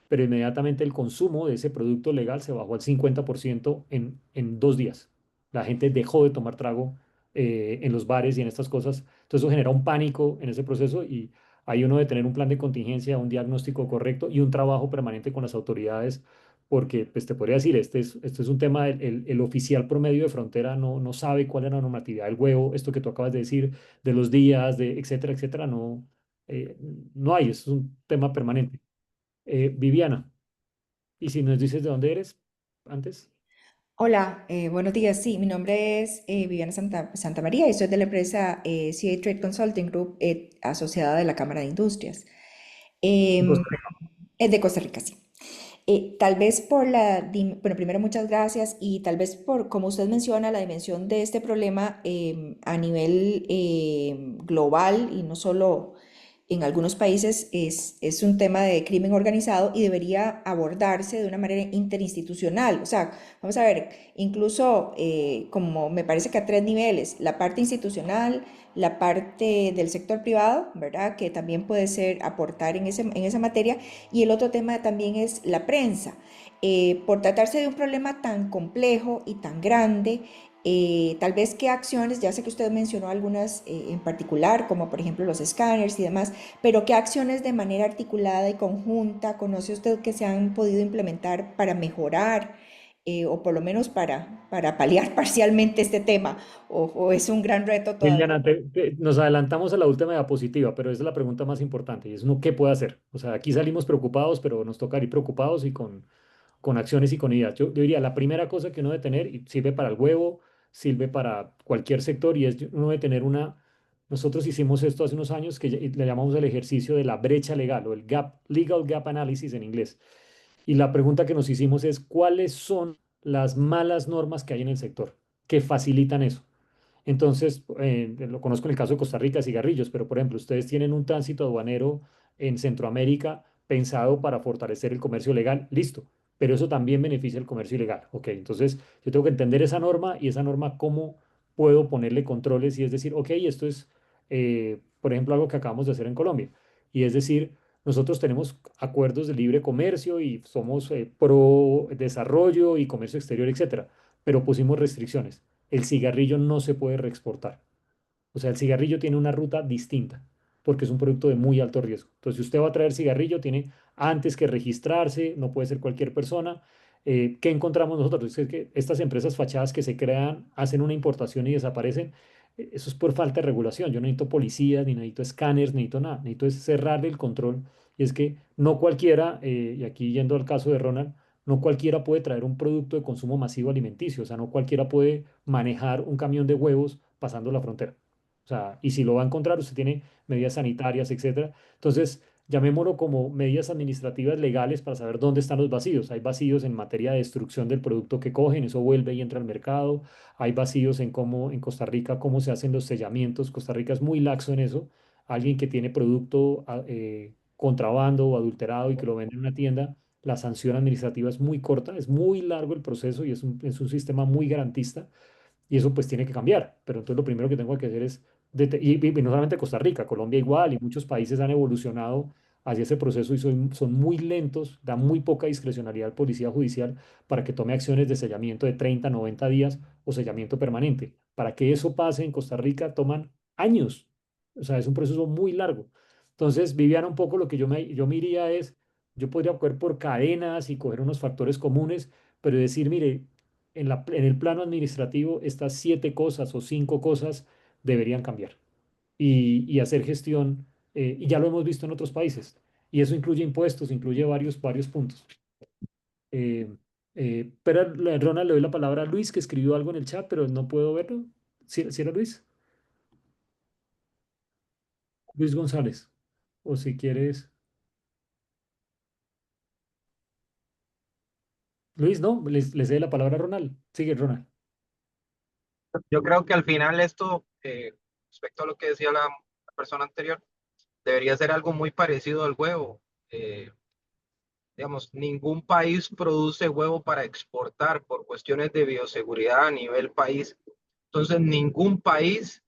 pero inmediatamente el consumo de ese producto legal se bajó al 50% en 2 días. La gente dejó de tomar trago en los bares y en estas cosas. Entonces eso genera un pánico en ese proceso y hay uno de tener un plan de contingencia, un diagnóstico correcto y un trabajo permanente con las autoridades, porque pues, te podría decir, este es un tema, el oficial promedio de frontera no sabe cuál es la normatividad del huevo, esto que tú acabas de decir, de los días, de etcétera, etcétera, eh, no hay, es un tema permanente. Viviana, y si nos dices de dónde eres antes. Hola, buenos días. Sí, mi nombre es Viviana Santa María y soy de la empresa CA Trade Consulting Group, asociada de la Cámara de Industrias. En Em, Costa Rica. es de Costa Rica, sí. Tal vez por bueno, primero muchas gracias y tal vez por, como usted menciona, la dimensión de este problema a nivel global y no solo en algunos países es un tema de crimen organizado y debería abordarse de una manera interinstitucional. O sea, vamos a ver, incluso como me parece que a tres niveles, la parte institucional, la parte del sector privado, ¿verdad? Que también puede ser aportar en esa materia. Y el otro tema también es la prensa. Por tratarse de un problema tan complejo y tan grande, tal vez qué acciones, ya sé que usted mencionó algunas en particular, como por ejemplo los escáneres y demás, pero qué acciones de manera articulada y conjunta conoce usted que se han podido implementar para mejorar o por lo menos para paliar parcialmente este tema, o es un gran reto todavía. Viviana, nos adelantamos a la última diapositiva, pero esa es la pregunta más importante y es uno, ¿qué puede hacer? O sea, aquí salimos preocupados, pero nos toca ir preocupados y con acciones y con ideas. Yo diría, la primera cosa que uno debe tener, y sirve para el huevo, sirve para cualquier sector, y es uno debe tener nosotros hicimos esto hace unos años que le llamamos el ejercicio de la brecha legal o el legal gap analysis en inglés. Y la pregunta que nos hicimos es, ¿cuáles son las malas normas que hay en el sector que facilitan eso? Entonces, lo conozco en el caso de Costa Rica, cigarrillos, pero por ejemplo, ustedes tienen un tránsito aduanero en Centroamérica pensado para fortalecer el comercio legal, listo, pero eso también beneficia el comercio ilegal. Ok, entonces yo tengo que entender esa norma y esa norma cómo puedo ponerle controles y es decir, ok, esto es, por ejemplo, algo que acabamos de hacer en Colombia. Y es decir, nosotros tenemos acuerdos de libre comercio y somos pro desarrollo y comercio exterior, etcétera, pero pusimos restricciones. El cigarrillo no se puede reexportar. O sea, el cigarrillo tiene una ruta distinta porque es un producto de muy alto riesgo. Entonces, si usted va a traer cigarrillo, tiene antes que registrarse, no puede ser cualquier persona. ¿Qué encontramos nosotros? Es que estas empresas fachadas que se crean, hacen una importación y desaparecen. Eso es por falta de regulación. Yo no necesito policías, ni necesito escáneres, necesito nada. Necesito es cerrarle el control. Y es que no cualquiera, y aquí yendo al caso de Ronald, no cualquiera puede traer un producto de consumo masivo alimenticio. O sea, no cualquiera puede manejar un camión de huevos pasando la frontera. O sea, y si lo va a encontrar, usted tiene medidas sanitarias, etcétera. Entonces, llamémoslo como medidas administrativas legales para saber dónde están los vacíos. Hay vacíos en materia de destrucción del producto que cogen, eso vuelve y entra al mercado. Hay vacíos en cómo en Costa Rica, cómo se hacen los sellamientos. Costa Rica es muy laxo en eso. Alguien que tiene producto contrabando o adulterado y que lo vende en una tienda, la sanción administrativa es muy corta, es muy largo el proceso y es un sistema muy garantista. Y eso pues tiene que cambiar. Pero entonces lo primero que tengo que hacer es, y no solamente Costa Rica, Colombia igual, y muchos países han evolucionado hacia ese proceso y son muy lentos, da muy poca discrecionalidad al policía judicial para que tome acciones de sellamiento de 30 90 días o sellamiento permanente. Para que eso pase en Costa Rica toman años. O sea, es un proceso muy largo. Entonces, Viviana, un poco lo que yo me iría es, yo podría coger por cadenas y coger unos factores comunes, pero decir, mire, en el plano administrativo, estas 7 cosas o 5 cosas deberían cambiar y hacer gestión, y ya lo hemos visto en otros países. Y eso incluye impuestos, incluye varios puntos. Eh, pero Ronald, le doy la palabra a Luis, que escribió algo en el chat, pero no puedo verlo. ¿Sí era Luis? Luis González. O si quieres. Luis, no, les doy la palabra a Ronald. Sigue, Ronald. Yo creo que al final esto, respecto a lo que decía la persona anterior, debería ser algo muy parecido al huevo. Eh, digamos, ningún país produce huevo para exportar por cuestiones de bioseguridad a nivel país. Entonces, ningún país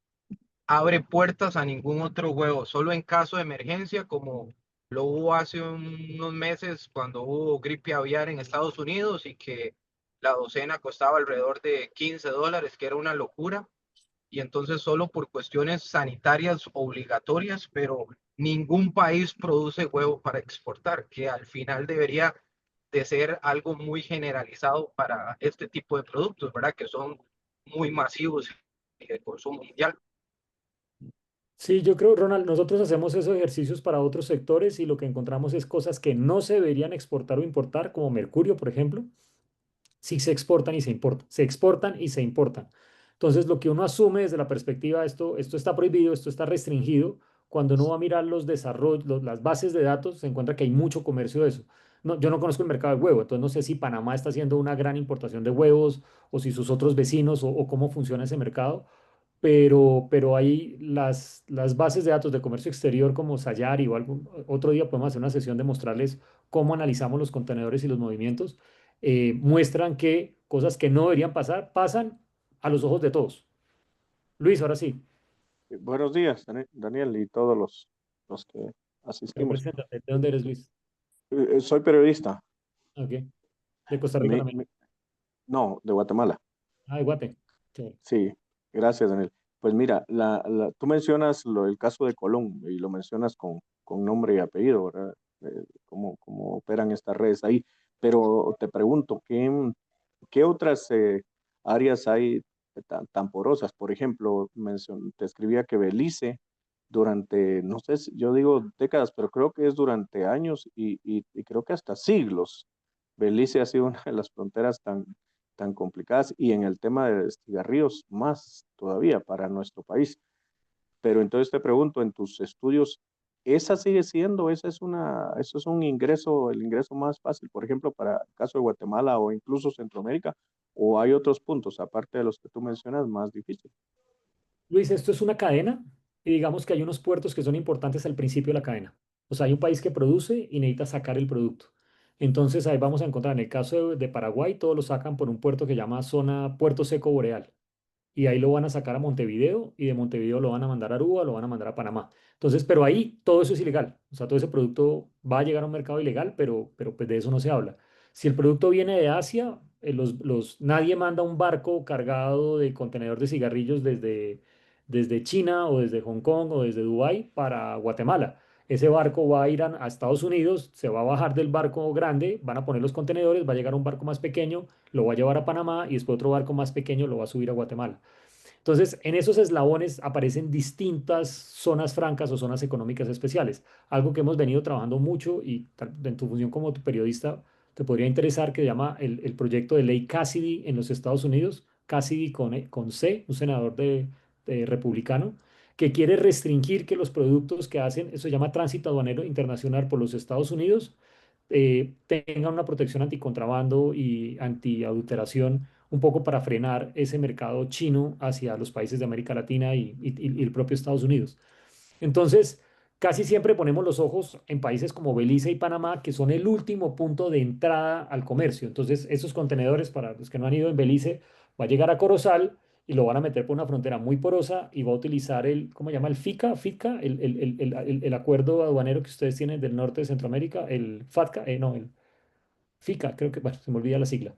abre puertas a ningún otro huevo, solo en caso de emergencia, como lo hubo hace unos meses cuando hubo gripe aviar en Estados Unidos y que la docena costaba alrededor de $15, que era una locura. Y entonces solo por cuestiones sanitarias obligatorias, pero ningún país produce huevo para exportar, que al final debería de ser algo muy generalizado para este tipo de productos, ¿verdad? Que son muy masivos y de consumo mundial. Sí, yo creo, Ronald, nosotros hacemos esos ejercicios para otros sectores y lo que encontramos es cosas que no se deberían exportar o importar, como mercurio, por ejemplo, sí se exportan y se importan, se exportan y se importan. Entonces, lo que uno asume desde la perspectiva, esto está prohibido, esto está restringido, cuando uno va a mirar los desarrollos, las bases de datos, se encuentra que hay mucho comercio de eso. No, yo no conozco el mercado del huevo, entonces no sé si Panamá está haciendo una gran importación de huevos o si sus otros vecinos o cómo funciona ese mercado, pero hay las bases de datos de comercio exterior como Sayari o algún otro día podemos hacer una sesión de mostrarles cómo analizamos los contenedores y los movimientos. Muestran que cosas que no deberían pasar pasan a los ojos de todos. Luis, ahora sí, Buenos días, Daniel, y todos los que pero asistimos. preséntate. ¿De dónde eres, Luis? Soy periodista. Ok. De Costa Rica Mi- también. mi- no, de Guatemala. Ah, de Guate. Chévere. Sí, gracias, Daniel. Pues mira, tú mencionas el caso de Colón y lo mencionas con nombre y apellido, ¿verdad? Cómo operan estas redes ahí. Pero te pregunto, ¿qué otras áreas hay tan porosas? Por ejemplo, te escribía que Belice durante, no sé, yo digo décadas, pero creo que es durante años y creo que hasta siglos. Belice ha sido una de las fronteras tan complicadas y en el tema de cigarrillos más todavía para nuestro país. Pero entonces te pregunto, en tus estudios, ¿esa sigue siendo, eso es un ingreso, el ingreso más fácil, por ejemplo, para el caso de Guatemala o incluso Centroamérica, o hay otros puntos, aparte de los que tú mencionas, más difíciles? Luis, esto es una cadena y digamos que hay unos puertos que son importantes al principio de la cadena. O sea, hay un país que produce y necesita sacar el producto. Entonces ahí vamos a encontrar, en el caso de Paraguay, todos lo sacan por un puerto que llama zona Puerto Seco Boreal y ahí lo van a sacar a Montevideo y de Montevideo lo van a mandar a Aruba, lo van a mandar a Panamá. Entonces, pero ahí todo eso es ilegal. O sea, todo ese producto va a llegar a un mercado ilegal, pero pues de eso no se habla. Si el producto viene de Asia, nadie manda un barco cargado de contenedor de cigarrillos desde China o desde Hong Kong o desde Dubái para Guatemala. Ese barco va a ir a Estados Unidos, se va a bajar del barco grande, van a poner los contenedores, va a llegar a un barco más pequeño, lo va a llevar a Panamá y después otro barco más pequeño lo va a subir a Guatemala. Entonces, en esos eslabones aparecen distintas zonas francas o zonas económicas especiales, algo que hemos venido trabajando mucho y en tu función como tu periodista te podría interesar, que se llama el proyecto de ley Cassidy en los Estados Unidos, Cassidy con C, un senador de republicano, que quiere restringir que los productos que hacen, eso se llama tránsito aduanero internacional por los Estados Unidos, tengan una protección anticontrabando y antiadulteración, un poco para frenar ese mercado chino hacia los países de América Latina y el propio Estados Unidos. Entonces, casi siempre ponemos los ojos en países como Belice y Panamá, que son el último punto de entrada al comercio. Entonces, esos contenedores, para los que no han ido en Belice, va a llegar a Corozal y lo van a meter por una frontera muy porosa y va a utilizar el, ¿cómo se llama? El FICA, el acuerdo aduanero que ustedes tienen del norte de Centroamérica, el FATCA, no, el FICA, creo que, bueno, se me olvida la sigla,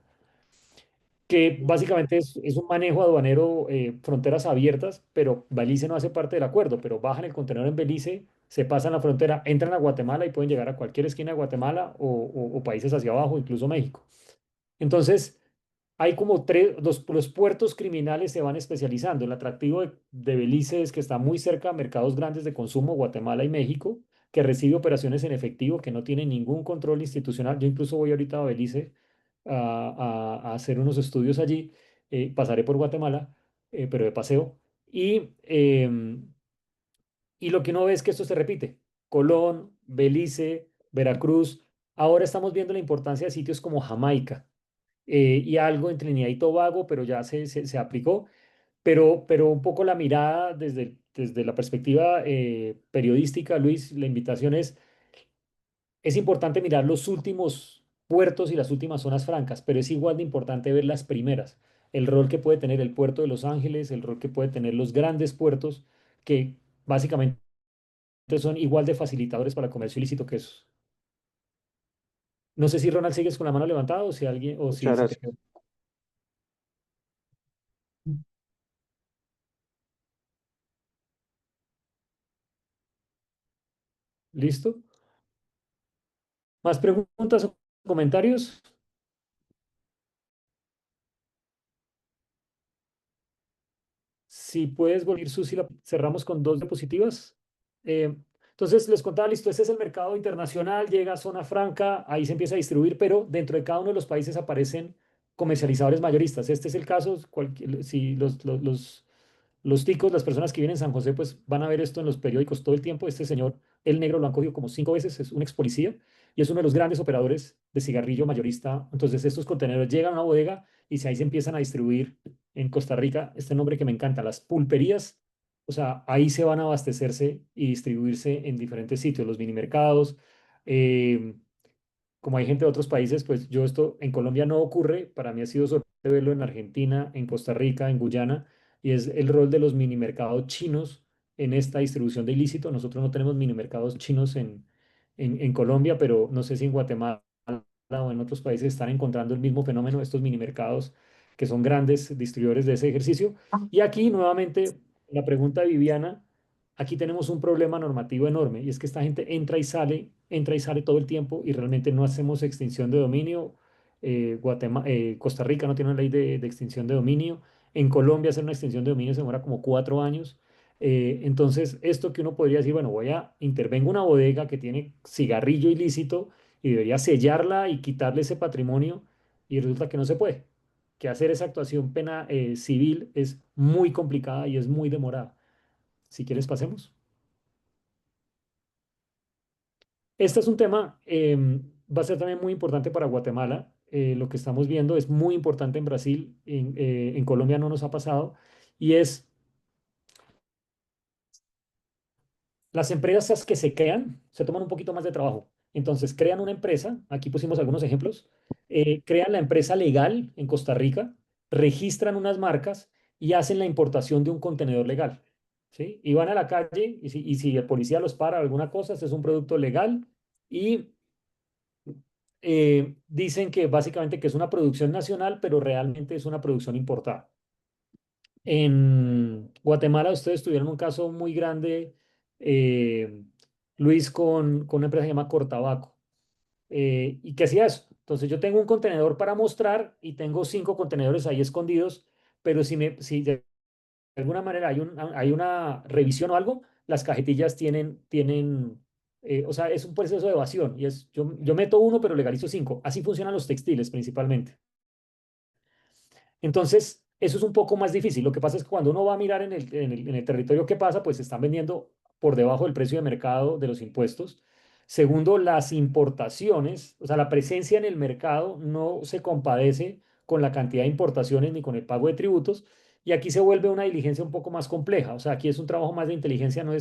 que básicamente es un manejo aduanero, fronteras abiertas, pero Belice no hace parte del acuerdo, pero bajan el contenedor en Belice, se pasan la frontera, entran a Guatemala y pueden llegar a cualquier esquina de Guatemala o países hacia abajo, incluso México. Entonces, hay como tres, los puertos criminales se van especializando. El atractivo de Belice es que está muy cerca a mercados grandes de consumo, Guatemala y México, que recibe operaciones en efectivo, que no tiene ningún control institucional. Yo incluso voy ahorita a Belice a hacer unos estudios allí. Pasaré por Guatemala, pero de paseo. Y lo que uno ve es que esto se repite. Colón, Belice, Veracruz. Ahora estamos viendo la importancia de sitios como Jamaica, y algo en Trinidad y Tobago, pero ya se aplicó. Pero un poco la mirada desde la perspectiva periodística, Luis, la invitación es importante mirar los últimos puertos y las últimas zonas francas, pero es igual de importante ver las primeras, el rol que puede tener el puerto de Los Ángeles, el rol que puede tener los grandes puertos, que básicamente son igual de facilitadores para el comercio ilícito que esos. No sé si Ronald sigues con la mano levantada o si alguien, o si Muchas se te gracias. quedó. ¿Listo? ¿Más preguntas o comentarios? Si puedes volver, Susi, cerramos con dos diapositivas. Eh, entonces, les contaba, listo, este es el mercado internacional, llega a zona franca, ahí se empieza a distribuir, pero dentro de cada uno de los países aparecen comercializadores mayoristas. Este es el caso, si los ticos, las personas que viven en San José, pues van a ver esto en los periódicos todo el tiempo. Este señor, el negro, lo han cogido como 5 veces, es un ex policía y es uno de los grandes operadores de cigarrillo mayorista. Entonces, estos contenedores llegan a una bodega y si ahí se empiezan a distribuir en Costa Rica, este nombre que me encanta, las pulperías. O sea, ahí se van a abastecerse y distribuirse en diferentes sitios, los mini mercados. eh, Como hay gente de otros países, pues yo esto en Colombia no ocurre. Para mí ha sido sorprendente verlo en Argentina, en Costa Rica, en Guyana, y es el rol de los mini mercados chinos en esta distribución de ilícito. Nosotros no tenemos mini mercados chinos en Colombia, pero no sé si en Guatemala o en otros países están encontrando el mismo fenómeno, estos mini mercados que son grandes distribuidores de ese ejercicio. Y aquí nuevamente la pregunta de Viviana, aquí tenemos un problema normativo enorme y es que esta gente entra y sale todo el tiempo y realmente no hacemos extinción de dominio. Costa Rica no tiene una ley de extinción de dominio. En Colombia hacer una extinción de dominio se demora como 4 años. Entonces, esto que uno podría decir, bueno, intervengo una bodega que tiene cigarrillo ilícito y debería sellarla y quitarle ese patrimonio y resulta que no se puede, que hacer esa actuación civil es muy complicada y es muy demorada. Si quieres, pasemos. Este es un tema, va a ser también muy importante para Guatemala. Lo que estamos viendo es muy importante en Brasil, en Colombia no nos ha pasado, y es las empresas que se crean, se toman un poquito más de trabajo. Entonces, crean una empresa, aquí pusimos algunos ejemplos, crean la empresa legal en Costa Rica, registran unas marcas y hacen la importación de un contenedor legal. ¿Sí? Y van a la calle y si el policía los para o alguna cosa, este es un producto legal y dicen que básicamente que es una producción nacional, pero realmente es una producción importada. En Guatemala ustedes tuvieron un caso muy grande, eh, Luis, con una empresa que se llama Cortabaco. ¿Y qué hacía eso? Entonces yo tengo un contenedor para mostrar y tengo 5 contenedores ahí escondidos, pero si de alguna manera hay una revisión o algo, las cajetillas o sea, es un proceso de evasión y yo meto uno, pero legalizo 5. Así funcionan los textiles principalmente. Entonces, Eso es un poco más difícil. Lo que pasa es que cuando uno va a mirar en el territorio qué pasa, pues se están vendiendo por debajo del precio de mercado de los impuestos. Segundo, las importaciones, o sea, la presencia en el mercado no se compadece con la cantidad de importaciones ni con el pago de tributos. Y aquí se vuelve una diligencia un poco más compleja. O sea, aquí es un trabajo más de inteligencia, no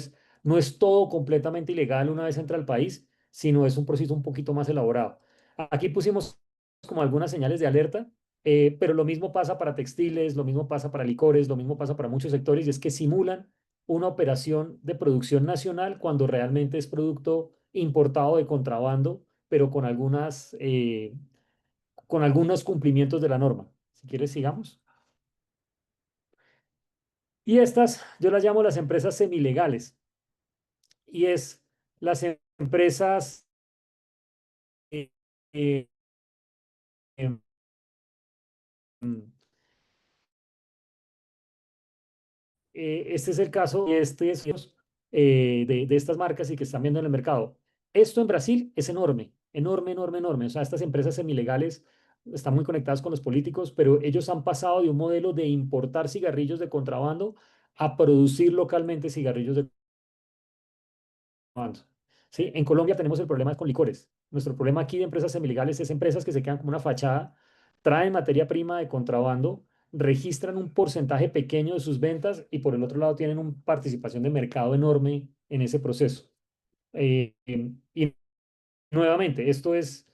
es todo completamente ilegal una vez entra al país, sino es un proceso un poquito más elaborado. Aquí pusimos como algunas señales de alerta, pero lo mismo pasa para textiles, lo mismo pasa para licores, lo mismo pasa para muchos sectores, y es que simulan una operación de producción nacional cuando realmente es producto importado de contrabando, pero con algunos cumplimientos de la norma. Si quieres, sigamos. Y estas yo las llamo las empresas semilegales, y es las empresas eh, eh, em, este es el caso de estas marcas y que están viendo en el mercado. Esto en Brasil es enorme, enorme, enorme, enorme. O sea, estas empresas semilegales están muy conectadas con los políticos, pero ellos han pasado de un modelo de importar cigarrillos de contrabando a producir localmente cigarrillos de contrabando. ¿Sí? En Colombia tenemos el problema con licores. Nuestro problema aquí de empresas semilegales es empresas que se quedan como una fachada, traen materia prima de contrabando, registran un porcentaje pequeño de sus ventas y por el otro lado tienen una participación de mercado enorme en ese proceso. Y nuevamente, esto es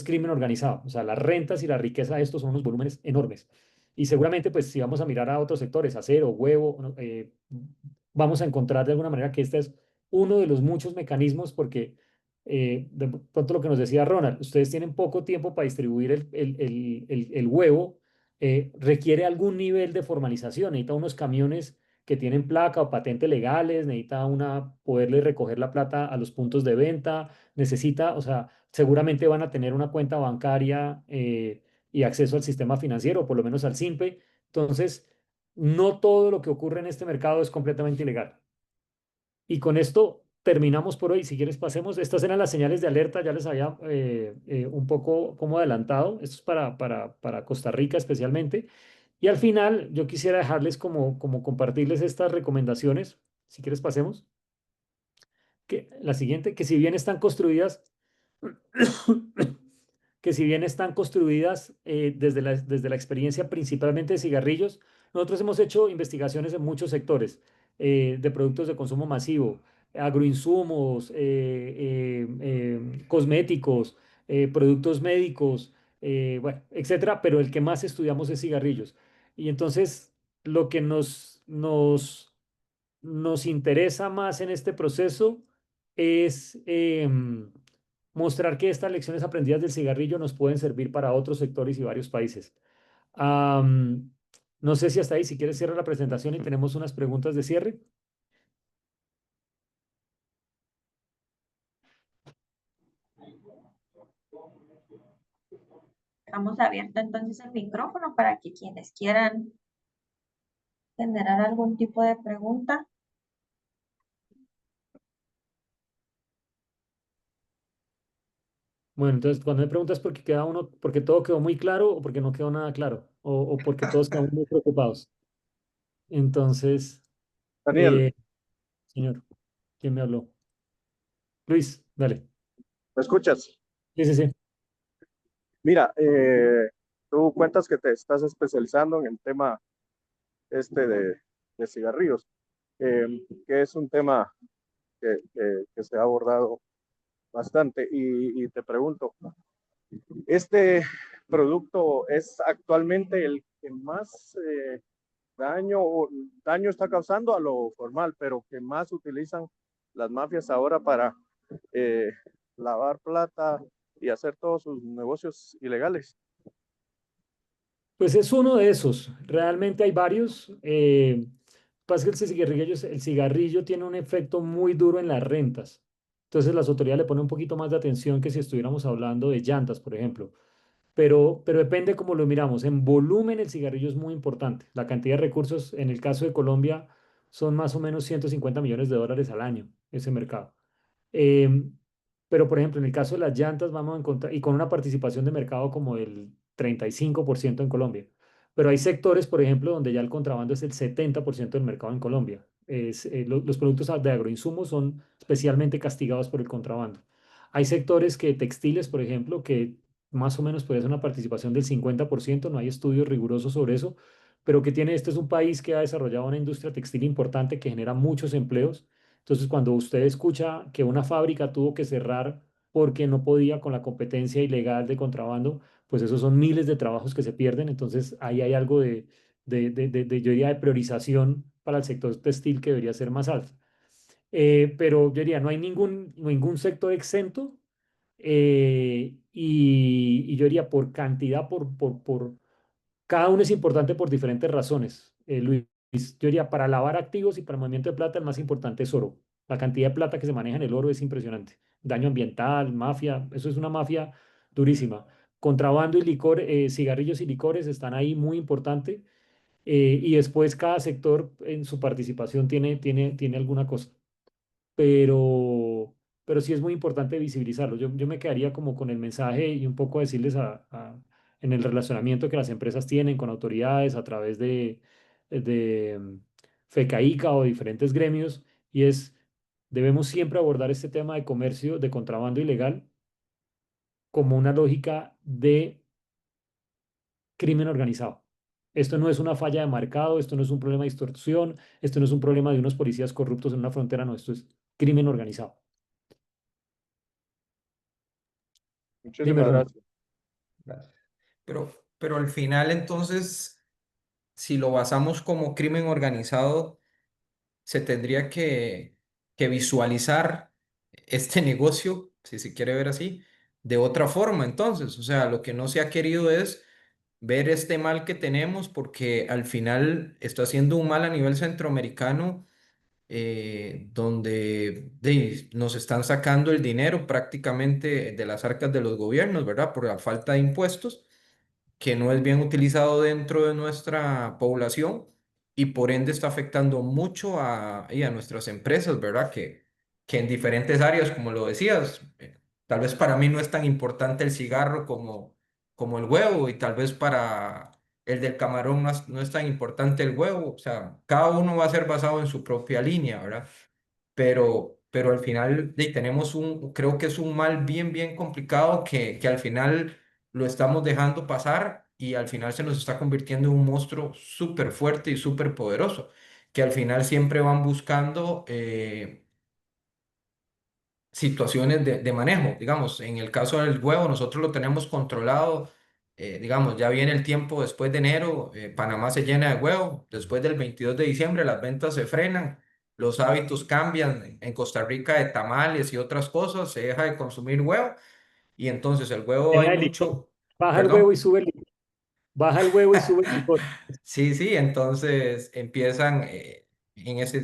crimen organizado. O sea, las rentas y la riqueza de estos son unos volúmenes enormes. Y seguramente, pues, si vamos a mirar a otros sectores, acero, huevo, ¿no? Vamos a encontrar de alguna manera que este es uno de los muchos mecanismos, porque de pronto lo que nos decía Ronald, ustedes tienen poco tiempo para distribuir el huevo, requiere algún nivel de formalización, necesita unos camiones que tienen placa o patente legales, necesita poderle recoger la plata a los puntos de venta, necesita, o sea, seguramente van a tener una cuenta bancaria y acceso al sistema financiero, por lo menos al SINPE. Entonces, no todo lo que ocurre en este mercado es completamente ilegal. Y con esto terminamos por hoy. Si quieres, pasemos. Estas eran las señales de alerta, ya les había un poco como adelantado. Esto es para Costa Rica especialmente. Y al final, yo quisiera dejarles como compartirles estas recomendaciones. Si quieres, pasemos. La siguiente, que si bien están construidas que si bien están construidas desde la experiencia principalmente de cigarrillos, nosotros hemos hecho investigaciones en muchos sectores de productos de consumo masivo, agroinsumos, cosméticos, productos médicos, bueno, etcétera, pero el que más estudiamos es cigarrillos. Y entonces lo que nos interesa más en este proceso es mostrar que estas lecciones aprendidas del cigarrillo nos pueden servir para otros sectores y varios países. Am, no sé si hasta ahí, si quieres, cierra la presentación y tenemos unas preguntas de cierre. Dejamos abierto entonces el micrófono para que quienes quieran generar algún tipo de pregunta. Bueno, entonces cuando me preguntas por qué queda uno, porque todo quedó muy claro o porque no quedó nada claro, o porque todos quedamos muy preocupados. Entonces, Daniel, eh, señor, ¿quién me habló? Luis, dale. ¿me escuchas? Sí, sí, sí. Mira, tú cuentas que te estás especializando en el tema este de cigarrillos, que es un tema que se ha abordado bastante. Y te pregunto, ¿este producto es actualmente el que más daño, daño está causando a lo formal, pero que más utilizan las mafias ahora para eh, lavar plata y hacer todos sus negocios ilegales? Pues es uno de esos. Realmente hay varios. Pasa que el cigarrillo tiene un efecto muy duro en las rentas. Entonces las autoridades le ponen un poquito más de atención que si estuviéramos hablando de llantas, por ejemplo. Pero depende cómo lo miramos. En volumen el cigarrillo es muy importante. La cantidad de recursos, en el caso de Colombia, son más o menos 150 millones de dólares al año, ese mercado. Em, pero, por ejemplo, en el caso de las llantas, vamos a encontrar, y con una participación de mercado como el 35% en Colombia, Pero hay sectores, por ejemplo, donde ya el contrabando es el 70% del mercado en Colombia. Los productos de agroinsumos son especialmente castigados por el contrabando. Hay sectores que textiles, por ejemplo, que más o menos puede ser una participación del 50%, no hay estudios rigurosos sobre eso, pero que tiene, este es un país que ha desarrollado una industria textil importante que genera muchos empleos. Entonces, cuando usted escucha que una fábrica tuvo que cerrar porque no podía con la competencia ilegal de contrabando, pues esos son miles de trabajos que se pierden. Entonces, ahí hay algo yo diría, de priorización para el sector textil que debería ser más alto. Pero yo diría, no hay ningún sector exento, y yo diría por cantidad, cada uno es importante por diferentes razones. Luis, yo diría, para lavar activos y para el movimiento de plata, el más importante es oro. La cantidad de plata que se maneja en el oro es impresionante. Daño ambiental, mafia, eso es una mafia durísima. Contrabando y licor, cigarrillos y licores están ahí muy importante. Y después cada sector en su participación tiene alguna cosa, pero, pero sí es muy importante visibilizarlo. Yo me quedaría como con el mensaje y un poco decirles en el relacionamiento que las empresas tienen con autoridades a través de FECAICA o diferentes gremios, y debemos siempre abordar este tema de comercio, de contrabando ilegal, como una lógica de crimen organizado. Esto no es una falla de mercado, esto no es un problema de extorsión, esto no es un problema de unos policías corruptos en una frontera, no, esto es crimen organizado. Dime, Muchísimas Ronald. gracias. Gracias. Pero al final, entonces, si lo basamos como crimen organizado, se tendría que visualizar este negocio, si se quiere ver así, de otra forma. Entonces, o sea, lo que no se ha querido es ver este mal que tenemos, porque al final está haciendo un mal a nivel centroamericano, donde nos están sacando el dinero prácticamente de las arcas de los gobiernos, ¿verdad? Por la falta de impuestos, que no es bien utilizado dentro de nuestra población, y por ende está afectando mucho a nuestras empresas, ¿verdad? Que en diferentes áreas, como lo decías, tal vez para mí no es tan importante el cigarro como el huevo, y tal vez para el del camarón no es tan importante el huevo. O sea, cada uno va a ser basado en su propia línea, ¿verdad? Pero al final tenemos creo que es un mal bien, bien complicado, que al final lo estamos dejando pasar, y al final se nos está convirtiendo en un monstruo súper fuerte y súper poderoso, que al final siempre van buscando situaciones de manejo. Digamos, en el caso del huevo, nosotros lo tenemos controlado. Digamos, ya viene el tiempo después de enero, Panamá se llena de huevo. Después del 22 de diciembre las ventas se frenan, los hábitos cambian. En Costa Rica, de tamales y otras cosas, se deja de consumir huevo, y entonces el huevo hay Tema del licor. mucho, Baja el huevo y perdón. sube el licor. Baja el huevo y sube el licor. Sí, sí, entonces empiezan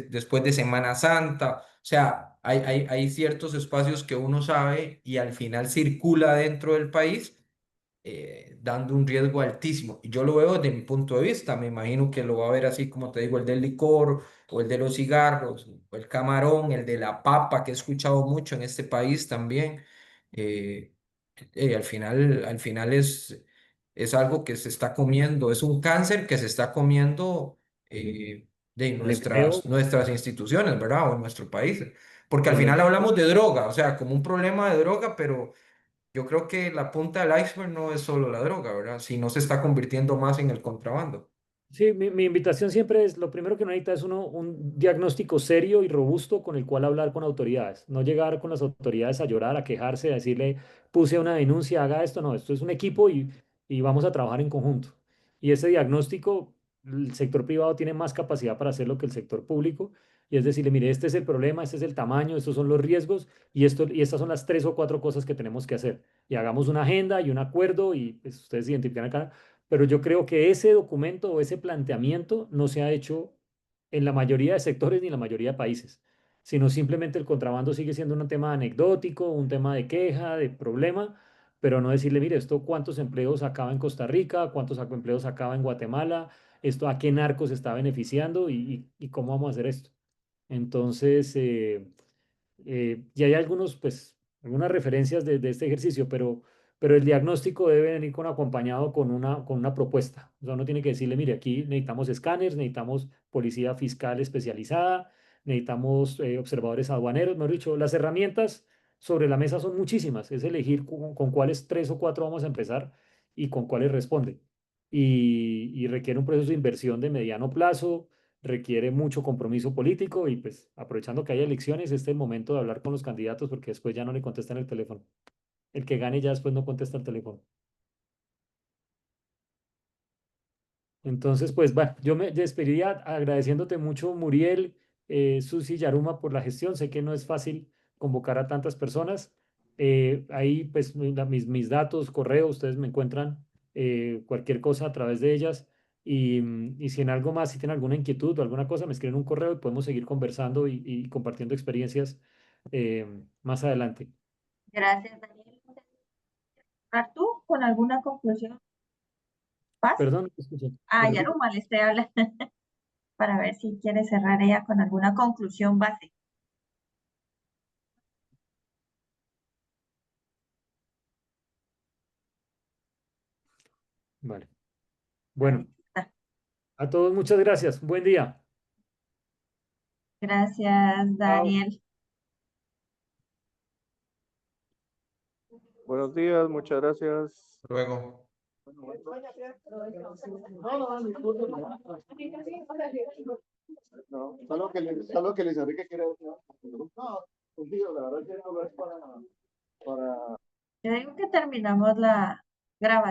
después de Semana Santa. O sea, hay ciertos espacios que uno sabe, y al final circula dentro del país, dando un riesgo altísimo. Y yo lo veo desde mi punto de vista. Me imagino que lo va a ver así, como te digo, el del licor, o el de los cigarros, o el camarón, el de la papa, que he escuchado mucho en este país también. Eh, al final es algo que se está comiendo, es un cáncer que se está comiendo, de El empleo. nuestras instituciones, ¿verdad? O en nuestro país. Porque al El final empleo. hablamos de droga, o sea, como un problema de droga, pero yo creo que la punta del iceberg no es solo la droga, ¿verdad? Si no se está convirtiendo más en el contrabando. Sí, mi invitación siempre es, lo primero que uno necesita es un diagnóstico serio y robusto con el cual hablar con autoridades. No llegar con las autoridades a llorar, a quejarse, a decirle, puse una denuncia, haga esto. No, esto es un equipo y vamos a trabajar en conjunto. Y ese diagnóstico, el sector privado tiene más capacidad para hacerlo que el sector público. Y es decirle, mire, este es el problema, este es el tamaño, estos son los riesgos y estas son las 3 o 4 cosas que tenemos que hacer. Y hagamos una agenda y un acuerdo y pues, ustedes identifican acá, pero yo creo que ese documento o ese planteamiento no se ha hecho en la mayoría de sectores ni en la mayoría de países, sino simplemente el contrabando sigue siendo un tema anecdótico, un tema de queja, de problema, pero no decirle, mire, esto cuántos empleos acaba en Costa Rica, cuántos empleos acaba en Guatemala, esto a qué narcos está beneficiando y cómo vamos a hacer esto. Entonces, y hay algunas referencias de este ejercicio, pero el diagnóstico debe venir acompañado con una propuesta. O sea, uno tiene que decirle, mire, aquí necesitamos escáneres, necesitamos policía fiscal especializada, necesitamos observadores aduaneros, mejor dicho, las herramientas sobre la mesa son muchísimas, es elegir con cuáles 3 o 4 vamos a empezar y con cuáles responde. Y requiere un proceso de inversión de mediano plazo, requiere mucho compromiso político y pues aprovechando que hay elecciones, este es el momento de hablar con los candidatos porque después ya no le contestan el teléfono. El que gane ya después no contesta el teléfono. Entonces, pues bueno, yo me despediría agradeciéndote mucho, Muriel, Susi y Yaruma, por la gestión. Sé que no es fácil convocar a tantas personas. Ahí, pues, mis datos, correo, ustedes me encuentran cualquier cosa a través de ellas. Y si en algo más, si tienen alguna inquietud o alguna cosa, me escriben un correo y podemos seguir conversando y compartiendo experiencias más adelante. Gracias, Daniel. ¿Tú con alguna conclusión? ¿Vas? Perdón, no te escuché. Ah, ¿Me repite? Yaruma le estoy hablando para ver si quiere cerrar ella con alguna conclusión base. Vale. Ahí Bueno, está. a todos muchas gracias. Buen día. Gracias, Chao. Daniel. Buenos días, muchas gracias. Luego. No, solo que Luis Enrique quiere decir. No, contigo, la verdad que no es para Yo digo que terminamos la grabación.